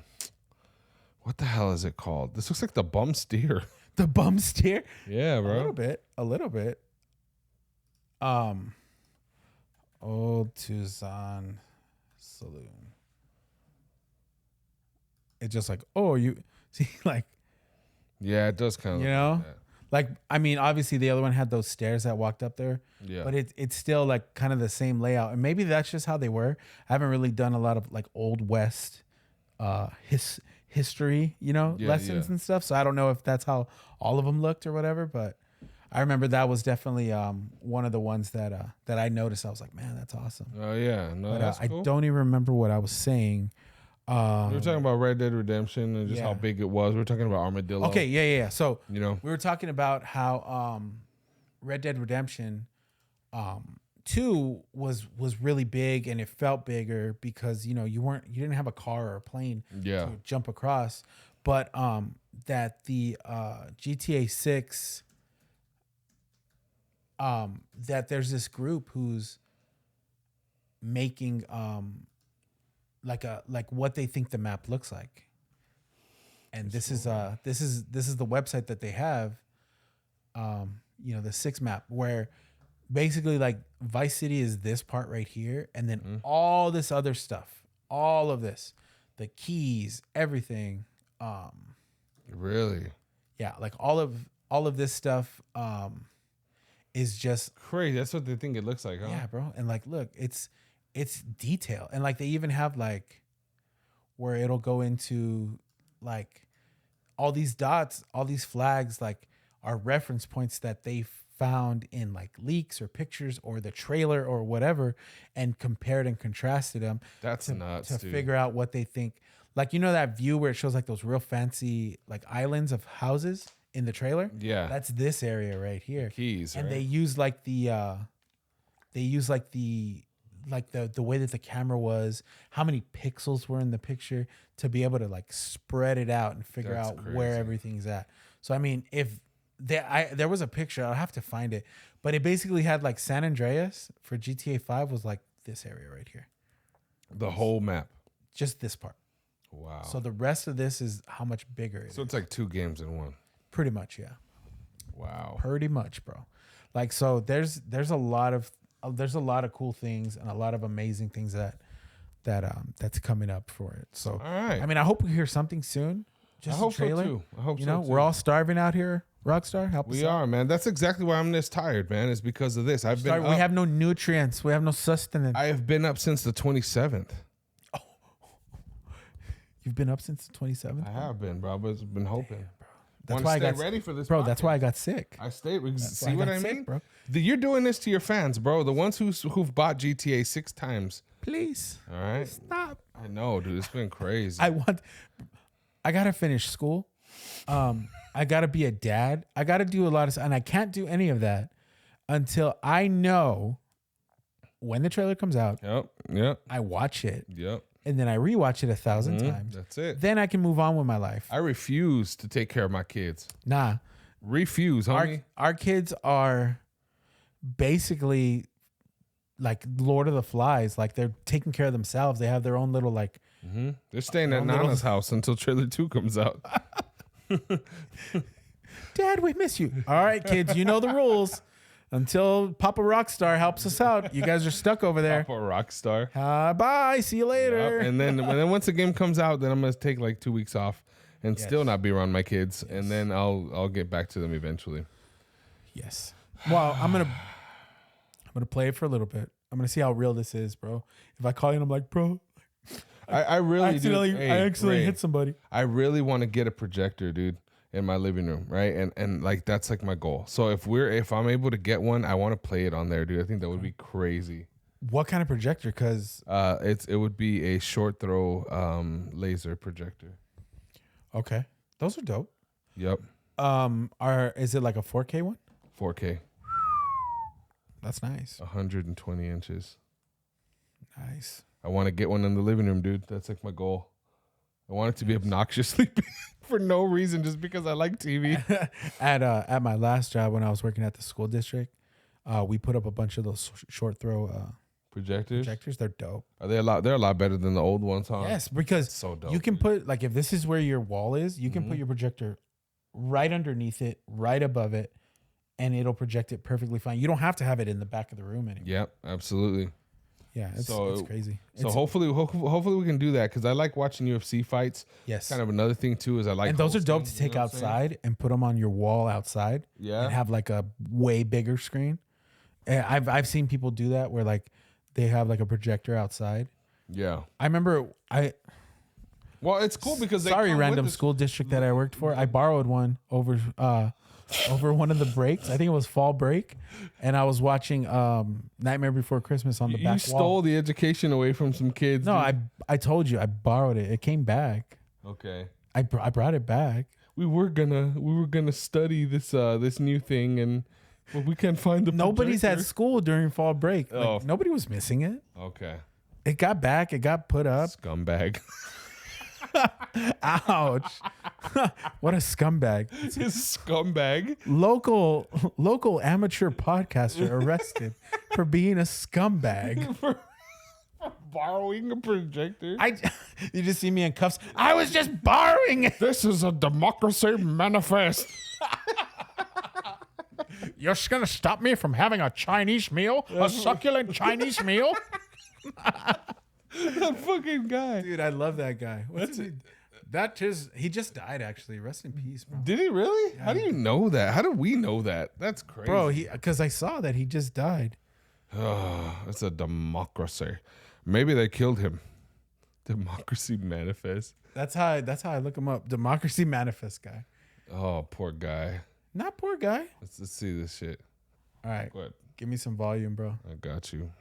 [SPEAKER 2] what the hell is it called? This looks like the bum steer.
[SPEAKER 1] The bum steer?
[SPEAKER 2] Yeah, bro.
[SPEAKER 1] A little bit. Old Tucson Saloon. It's just like, you see, like,
[SPEAKER 2] yeah, it does kind of,
[SPEAKER 1] you know, like, I mean, obviously the other one had those stairs that walked up there, but it's still like kind of the same layout, and maybe that's just how they were. I haven't really done a lot of like Old West history, lessons and stuff, so I don't know if that's how all of them looked or whatever, but I remember that was definitely one of the ones that I noticed. I was like, man, that's awesome.
[SPEAKER 2] Oh yeah, no,
[SPEAKER 1] but
[SPEAKER 2] that's cool.
[SPEAKER 1] I don't even remember what I was saying.
[SPEAKER 2] We were talking about Red Dead Redemption and just how big it was. We were talking about Armadillo.
[SPEAKER 1] Okay, yeah. So
[SPEAKER 2] we
[SPEAKER 1] were talking about how Red Dead Redemption 2 was really big, and it felt bigger because you didn't have a car or a plane to jump across, but that the GTA 6 that there's this group who's making like what they think the map looks like, and this is the website that they have, the 6 map, where basically like Vice City is this part right here, and then all this other stuff, all of this, the keys, everything,
[SPEAKER 2] really,
[SPEAKER 1] yeah, like all of this stuff is just
[SPEAKER 2] crazy. That's what they think it looks like, huh?
[SPEAKER 1] Yeah, bro. And like, look, it's detail, and like they even have like where it'll go into like all these dots, all these flags, like are reference points that they found in like leaks or pictures or the trailer or whatever, and compared and contrasted them.
[SPEAKER 2] That's nuts
[SPEAKER 1] to figure out what they think. Like, that view where it shows like those real fancy like islands of houses in the trailer?
[SPEAKER 2] Yeah.
[SPEAKER 1] That's this area right here.
[SPEAKER 2] Keys,
[SPEAKER 1] and
[SPEAKER 2] right?
[SPEAKER 1] they use like the way that the camera was, how many pixels were in the picture, to be able to like spread it out and figure out where everything's at. So I mean, if there was a picture, I'll have to find it, but it basically had like San Andreas for GTA 5 was like this area right here.
[SPEAKER 2] The whole map.
[SPEAKER 1] Just this part.
[SPEAKER 2] Wow.
[SPEAKER 1] So the rest of this is how much bigger it is.
[SPEAKER 2] So it's like 2 games in one.
[SPEAKER 1] Pretty much, yeah.
[SPEAKER 2] Wow.
[SPEAKER 1] Pretty much, bro. Like, so there's a lot of cool things and a lot of amazing things that's coming up for it. So,
[SPEAKER 2] all right.
[SPEAKER 1] I mean, I hope we hear something soon. Just
[SPEAKER 2] I hope
[SPEAKER 1] a trailer.
[SPEAKER 2] so too. I hope so too.
[SPEAKER 1] We're all starving out here. Rockstar, help us out.
[SPEAKER 2] We are, man. That's exactly why I'm this tired, man. It's because of this. We
[SPEAKER 1] have no nutrients. We have no sustenance.
[SPEAKER 2] I have been up since the 27th.
[SPEAKER 1] Oh. You've been up since the 27th?
[SPEAKER 2] I have been, bro. But I've been hoping.
[SPEAKER 1] That's why I got
[SPEAKER 2] ready for this,
[SPEAKER 1] bro.
[SPEAKER 2] podcast.
[SPEAKER 1] That's why I got sick.
[SPEAKER 2] I stayed. See what I mean,
[SPEAKER 1] bro?
[SPEAKER 2] You're doing this to your fans, bro. The ones who've bought GTA 6 times.
[SPEAKER 1] Please,
[SPEAKER 2] all right,
[SPEAKER 1] stop.
[SPEAKER 2] I know, dude. It's been crazy.
[SPEAKER 1] I gotta finish school. I gotta be a dad. I gotta do a lot of, and I can't do any of that until I know when the trailer comes out.
[SPEAKER 2] Yep.
[SPEAKER 1] I watch it.
[SPEAKER 2] Yep.
[SPEAKER 1] And then I rewatch it 1,000 times.
[SPEAKER 2] That's it.
[SPEAKER 1] Then I can move on with my life.
[SPEAKER 2] I refuse to take care of my kids.
[SPEAKER 1] Nah.
[SPEAKER 2] Refuse, homie.
[SPEAKER 1] Our kids are basically like Lord of the Flies. Like, they're taking care of themselves. They have their own little like.
[SPEAKER 2] Mm-hmm. They're staying at Nana's house until trailer 2 comes out.
[SPEAKER 1] Dad, we miss you. All right, kids, you know the rules. Until Papa Rockstar helps us out, you guys are stuck over there.
[SPEAKER 2] Papa Rockstar.
[SPEAKER 1] Bye. See you later.
[SPEAKER 2] Yep. And then once the game comes out, then I'm gonna take like 2 weeks off and still not be around my kids, and then I'll get back to them eventually.
[SPEAKER 1] Yes. Well, I'm gonna play it for a little bit. I'm gonna see how real this is, bro. If I call you and I'm like, bro,
[SPEAKER 2] I really
[SPEAKER 1] I accidentally hit somebody.
[SPEAKER 2] I really want to get a projector, dude, in my living room, right? And like that's like my goal. So if I'm able to get one, I want to play it on there, dude. I think that would be crazy.
[SPEAKER 1] What kind of projector? Because
[SPEAKER 2] it would be a short throw laser projector.
[SPEAKER 1] Okay, those are dope.
[SPEAKER 2] Yep.
[SPEAKER 1] Is it like a 4K one?
[SPEAKER 2] 4K.
[SPEAKER 1] That's nice.
[SPEAKER 2] 120 inches.
[SPEAKER 1] Nice.
[SPEAKER 2] I want to get one in the living room, dude. That's like my goal. I want it to be obnoxiously big for no reason, just because I like TV.
[SPEAKER 1] At my last job when I was working at the school district, we put up a bunch of those short throw
[SPEAKER 2] projectors.
[SPEAKER 1] They're dope.
[SPEAKER 2] Are they a lot? They're a lot better than the old ones, huh?
[SPEAKER 1] Yes, because
[SPEAKER 2] so dope,
[SPEAKER 1] you can put like if this is where your wall is, you can put your projector right underneath it, right above it, and it'll project it perfectly fine. You don't have to have it in the back of the room anymore.
[SPEAKER 2] Yep, absolutely.
[SPEAKER 1] Yeah, it's crazy.
[SPEAKER 2] So hopefully we can do that because I like watching UFC fights.
[SPEAKER 1] Yes.
[SPEAKER 2] Kind of another thing too is I like.
[SPEAKER 1] And those are dope to take outside and put them on your wall outside.
[SPEAKER 2] Yeah.
[SPEAKER 1] And have like a way bigger screen. And I've seen people do that where like they have like a projector outside.
[SPEAKER 2] Yeah.
[SPEAKER 1] I remember
[SPEAKER 2] Well, it's cool because
[SPEAKER 1] random school district that I worked for. I borrowed one over one of the breaks. I think it was fall break, and I was watching Nightmare Before Christmas on the back wall.
[SPEAKER 2] You stole the education away from some kids.
[SPEAKER 1] No,
[SPEAKER 2] dude.
[SPEAKER 1] I told you I borrowed it. It came back.
[SPEAKER 2] Okay.
[SPEAKER 1] I brought it back.
[SPEAKER 2] We were gonna study this new thing, and we can't find the.
[SPEAKER 1] Nobody's
[SPEAKER 2] projector.
[SPEAKER 1] at school during fall break. Like, nobody was missing it.
[SPEAKER 2] Okay.
[SPEAKER 1] It got back. It got put up.
[SPEAKER 2] Scumbag.
[SPEAKER 1] Ouch. What a scumbag.
[SPEAKER 2] His scumbag.
[SPEAKER 1] Local amateur podcaster arrested for being a scumbag.
[SPEAKER 2] for borrowing a projector.
[SPEAKER 1] You just see me in cuffs. I was just borrowing it.
[SPEAKER 2] This is a democracy manifest.
[SPEAKER 1] You're just going to stop me from having a Chinese meal? A succulent Chinese meal?
[SPEAKER 2] That fucking guy.
[SPEAKER 1] Dude, I love that guy. He just died, actually. Rest in peace, bro.
[SPEAKER 2] Did he really? Yeah. How do you know that? How do we know that? That's crazy.
[SPEAKER 1] Bro, because I saw that he just died.
[SPEAKER 2] Oh, it's a democracy. Maybe they killed him. Democracy manifest.
[SPEAKER 1] That's how I look him up. Democracy manifest guy.
[SPEAKER 2] Oh, poor guy.
[SPEAKER 1] Not poor guy.
[SPEAKER 2] Let's see this shit.
[SPEAKER 1] All right.
[SPEAKER 2] Go ahead.
[SPEAKER 1] Give me some volume, bro.
[SPEAKER 2] I got you.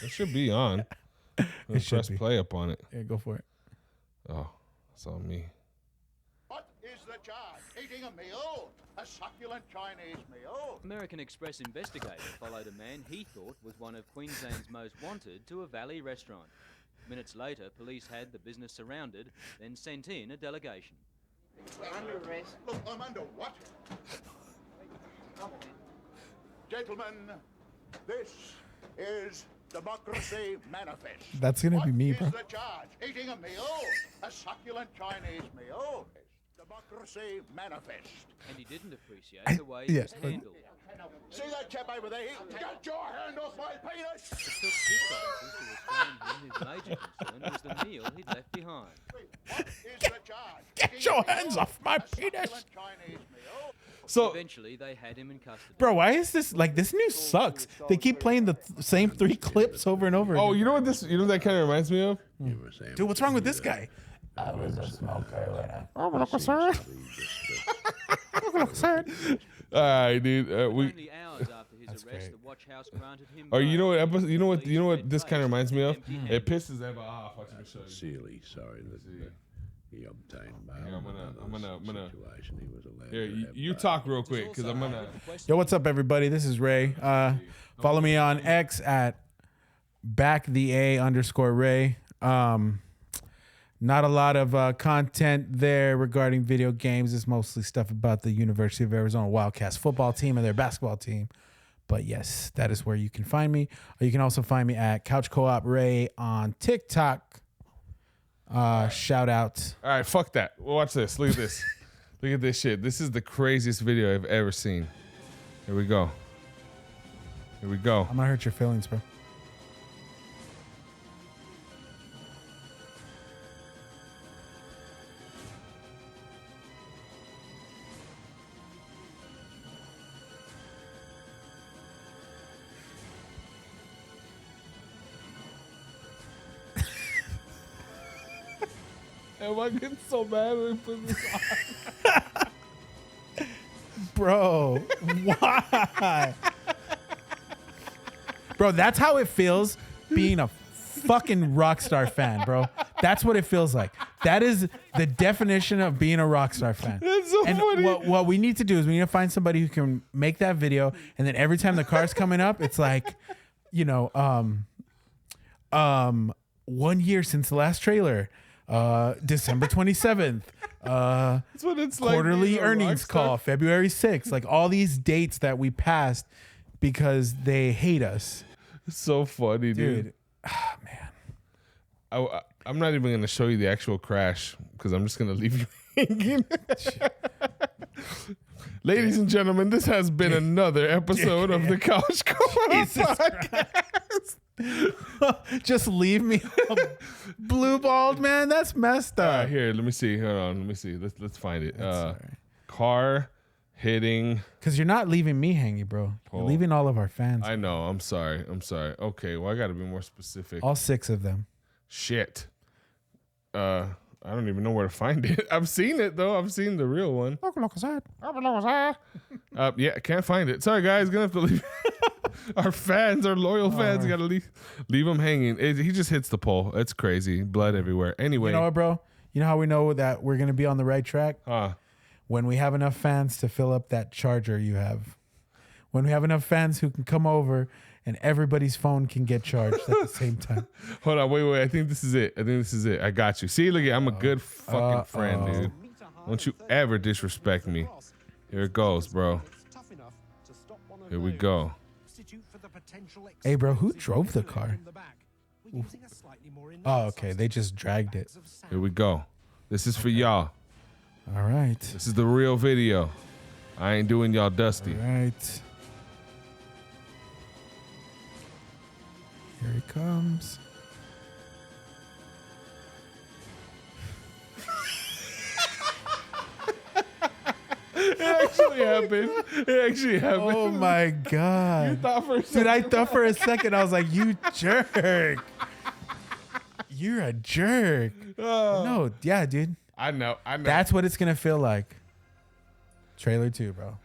[SPEAKER 2] It should be on. Press play up on it.
[SPEAKER 1] Yeah, go for it.
[SPEAKER 2] Oh, it's on me.
[SPEAKER 6] What is the charge? Eating a meal? A succulent Chinese meal?
[SPEAKER 7] American Express investigator followed a man he thought was one of Queensland's most wanted to a Valley restaurant. Minutes later, police had the business surrounded, then sent in a delegation.
[SPEAKER 6] We're under arrest. Look, I'm under what? Gentlemen, this is Democracy Manifest.
[SPEAKER 1] That's going to be me, bro.
[SPEAKER 6] What is the charge? Eating a meal? A succulent Chinese meal? Democracy Manifest.
[SPEAKER 7] And he didn't appreciate the way it was handled.
[SPEAKER 6] See that chap over there? Get your hand off my penis!
[SPEAKER 7] It took 6 officers to restrain him. His major concern was the meal he'd left behind.
[SPEAKER 6] What is the charge?
[SPEAKER 1] Get your hands off my penis!
[SPEAKER 2] So
[SPEAKER 7] eventually, they had him in custody.
[SPEAKER 1] Bro, why is this this news sucks? They keep playing the same 3 clips over and over.
[SPEAKER 2] Oh,
[SPEAKER 1] again.
[SPEAKER 2] You know what that kind of reminds me of?
[SPEAKER 1] Dude, what's wrong with this guy?
[SPEAKER 8] I was a smoker when
[SPEAKER 2] All right, dude.
[SPEAKER 7] Only hours after his arrest, the Watch House granted him.
[SPEAKER 2] Or you know what this kind of reminds me of? It pisses Eva off. Watch me show you.
[SPEAKER 8] Sincerely sorry that he obtained bail.
[SPEAKER 2] I'm gonna.
[SPEAKER 8] Situation he was allowed
[SPEAKER 2] Here,
[SPEAKER 8] to have
[SPEAKER 2] you
[SPEAKER 8] bail.
[SPEAKER 2] talk real quick because I'm gonna.
[SPEAKER 1] Yo, what's up, everybody? This is Ray. Follow me on X at @backtheA_Ray. Not a lot of content there regarding video games. It's mostly stuff about the University of Arizona Wildcats football team and their basketball team. But yes, that is where you can find me. Or you can also find me at Couch Co-op Ray on TikTok. Shout out.
[SPEAKER 2] All right, fuck that. Watch this. Look at this. Look at this shit. This is the craziest video I've ever seen. Here we go. Here we go.
[SPEAKER 1] I'm gonna hurt your feelings, bro.
[SPEAKER 2] Am I getting so mad when we put this on?
[SPEAKER 1] Bro, why? Bro, that's how it feels being a fucking Rockstar fan, bro. That's what it feels like. That is the definition of being a Rockstar fan.
[SPEAKER 2] That's so funny.
[SPEAKER 1] What we need to do is we need to find somebody who can make that video, and then every time the car's coming up, it's like, 1 year since the last trailer. December 27th.
[SPEAKER 2] That's what it's like.
[SPEAKER 1] Quarterly earnings call, February 6th. Like all these dates that we passed because they hate us.
[SPEAKER 2] It's so funny, dude.
[SPEAKER 1] Oh, man.
[SPEAKER 2] I'm not even going to show you the actual crash because I'm just going to leave you hanging. Ladies and gentlemen, this has been another episode of the Couch Corner Podcast.
[SPEAKER 1] Just leave me blue balled, man. That's messed up.
[SPEAKER 2] Here, let me see. Hold on. Let me see. Let's find it. Car hitting.
[SPEAKER 1] Because you're not leaving me hanging, bro. You're leaving all of our fans.
[SPEAKER 2] I know. I'm sorry. Okay. Well, I got to be more specific.
[SPEAKER 1] All 6 of them.
[SPEAKER 2] Shit. I don't even know where to find it. I've seen it though. I've seen the real one. Yeah, I can't find it. Sorry, guys. Gonna have to leave. Our fans, our loyal fans, gotta leave them hanging. He just hits the pole. It's crazy. Blood everywhere. Anyway,
[SPEAKER 1] you know what, bro? You know how we know that we're gonna be on the right track? When we have enough fans to fill up that charger you have. When we have enough fans who can come over and everybody's phone can get charged at the same time.
[SPEAKER 2] Hold on, wait. I think this is it. I got you. See, look, I'm a good fucking friend, dude. Don't you ever disrespect me. Here it goes, bro. Here we go.
[SPEAKER 1] Hey, bro, who drove the car? Oh, okay. They just dragged it.
[SPEAKER 2] Here we go. This is for y'all.
[SPEAKER 1] All right.
[SPEAKER 2] This is the real video. I ain't doing y'all dusty.
[SPEAKER 1] All right. Here he comes.
[SPEAKER 2] It actually happened.
[SPEAKER 1] Oh my God.
[SPEAKER 2] You thought for a second.
[SPEAKER 1] Dude, I thought for a second, I was like, you jerk. You're a jerk. No, yeah, dude.
[SPEAKER 2] I know.
[SPEAKER 1] That's what it's going to feel like. Trailer 2, bro.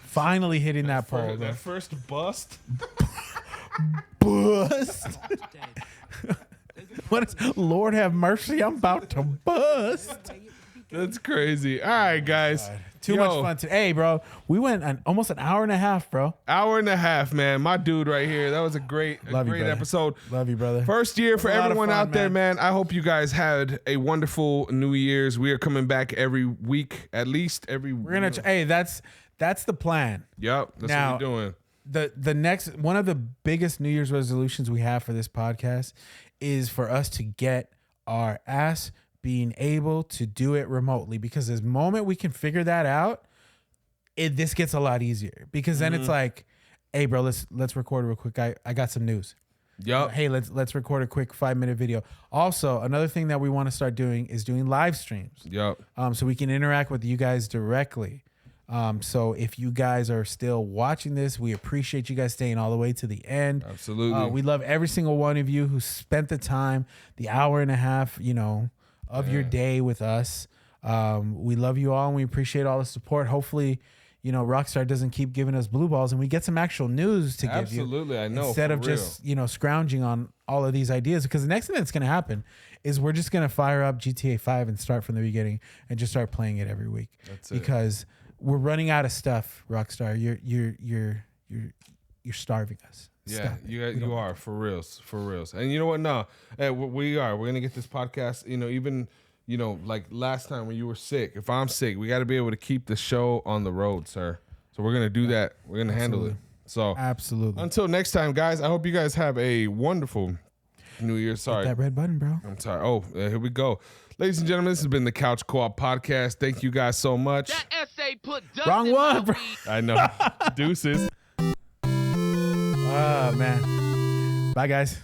[SPEAKER 1] Finally hitting that pole.
[SPEAKER 2] That first bust.
[SPEAKER 1] Bust. What is, Lord have mercy, I'm about to bust.
[SPEAKER 2] That's crazy. All right, guys.
[SPEAKER 1] Too much fun today. Hey, bro, we went almost an hour and a half, bro.
[SPEAKER 2] Hour and a half, man. My dude right here. That was a great episode.
[SPEAKER 1] Love you, brother.
[SPEAKER 2] First year for everyone out there, man. I hope you guys had a wonderful New Year's. We are coming back every week, at least every week.
[SPEAKER 1] We're gonna. Hey, that's the plan.
[SPEAKER 2] Yep, that's what we're doing.
[SPEAKER 1] The next one of the biggest New Year's resolutions we have for this podcast is for us to get our ass being able to do it remotely, because the moment we can figure that out, this gets a lot easier, because then it's like, hey bro, let's record real quick. I got some news.
[SPEAKER 2] Yep.
[SPEAKER 1] Hey, let's record a quick 5-minute video. Also, another thing that we want to start doing is doing live streams.
[SPEAKER 2] Yep.
[SPEAKER 1] So we can interact with you guys directly. So if you guys are still watching this, we appreciate you guys staying all the way to the end.
[SPEAKER 2] Absolutely.
[SPEAKER 1] We love every single one of you who spent the time, the hour and a half, of your day with us. We love you all, and we appreciate all the support. Hopefully, Rockstar doesn't keep giving us blue balls, and we get some actual news to give you.
[SPEAKER 2] Absolutely, I know.
[SPEAKER 1] Instead of just, scrounging on all of these ideas. Because the next thing that's going to happen is we're just going to fire up GTA 5 and start from the beginning and just start playing it every week.
[SPEAKER 2] That's it.
[SPEAKER 1] Because we're running out of stuff, Rockstar. You're starving us.
[SPEAKER 2] Yeah, you are, for reals. And you know what? No, we are. We're gonna get this podcast. Even like last time when you were sick. If I'm sick, we got to be able to keep the show on the road, sir. So we're gonna do that. We're gonna handle it. So
[SPEAKER 1] absolutely.
[SPEAKER 2] Until next time, guys. I hope you guys have a wonderful New Year. Sorry.
[SPEAKER 1] Hit that red button, bro.
[SPEAKER 2] I'm sorry. Oh, here we go. Ladies and gentlemen, this has been the Couch Co-op Podcast. Thank you guys so much.
[SPEAKER 5] That essay put dust
[SPEAKER 1] Wrong
[SPEAKER 5] in
[SPEAKER 1] one,
[SPEAKER 5] my
[SPEAKER 1] bro.
[SPEAKER 5] weed.
[SPEAKER 2] I know. Deuces.
[SPEAKER 1] Oh, man. Bye, guys.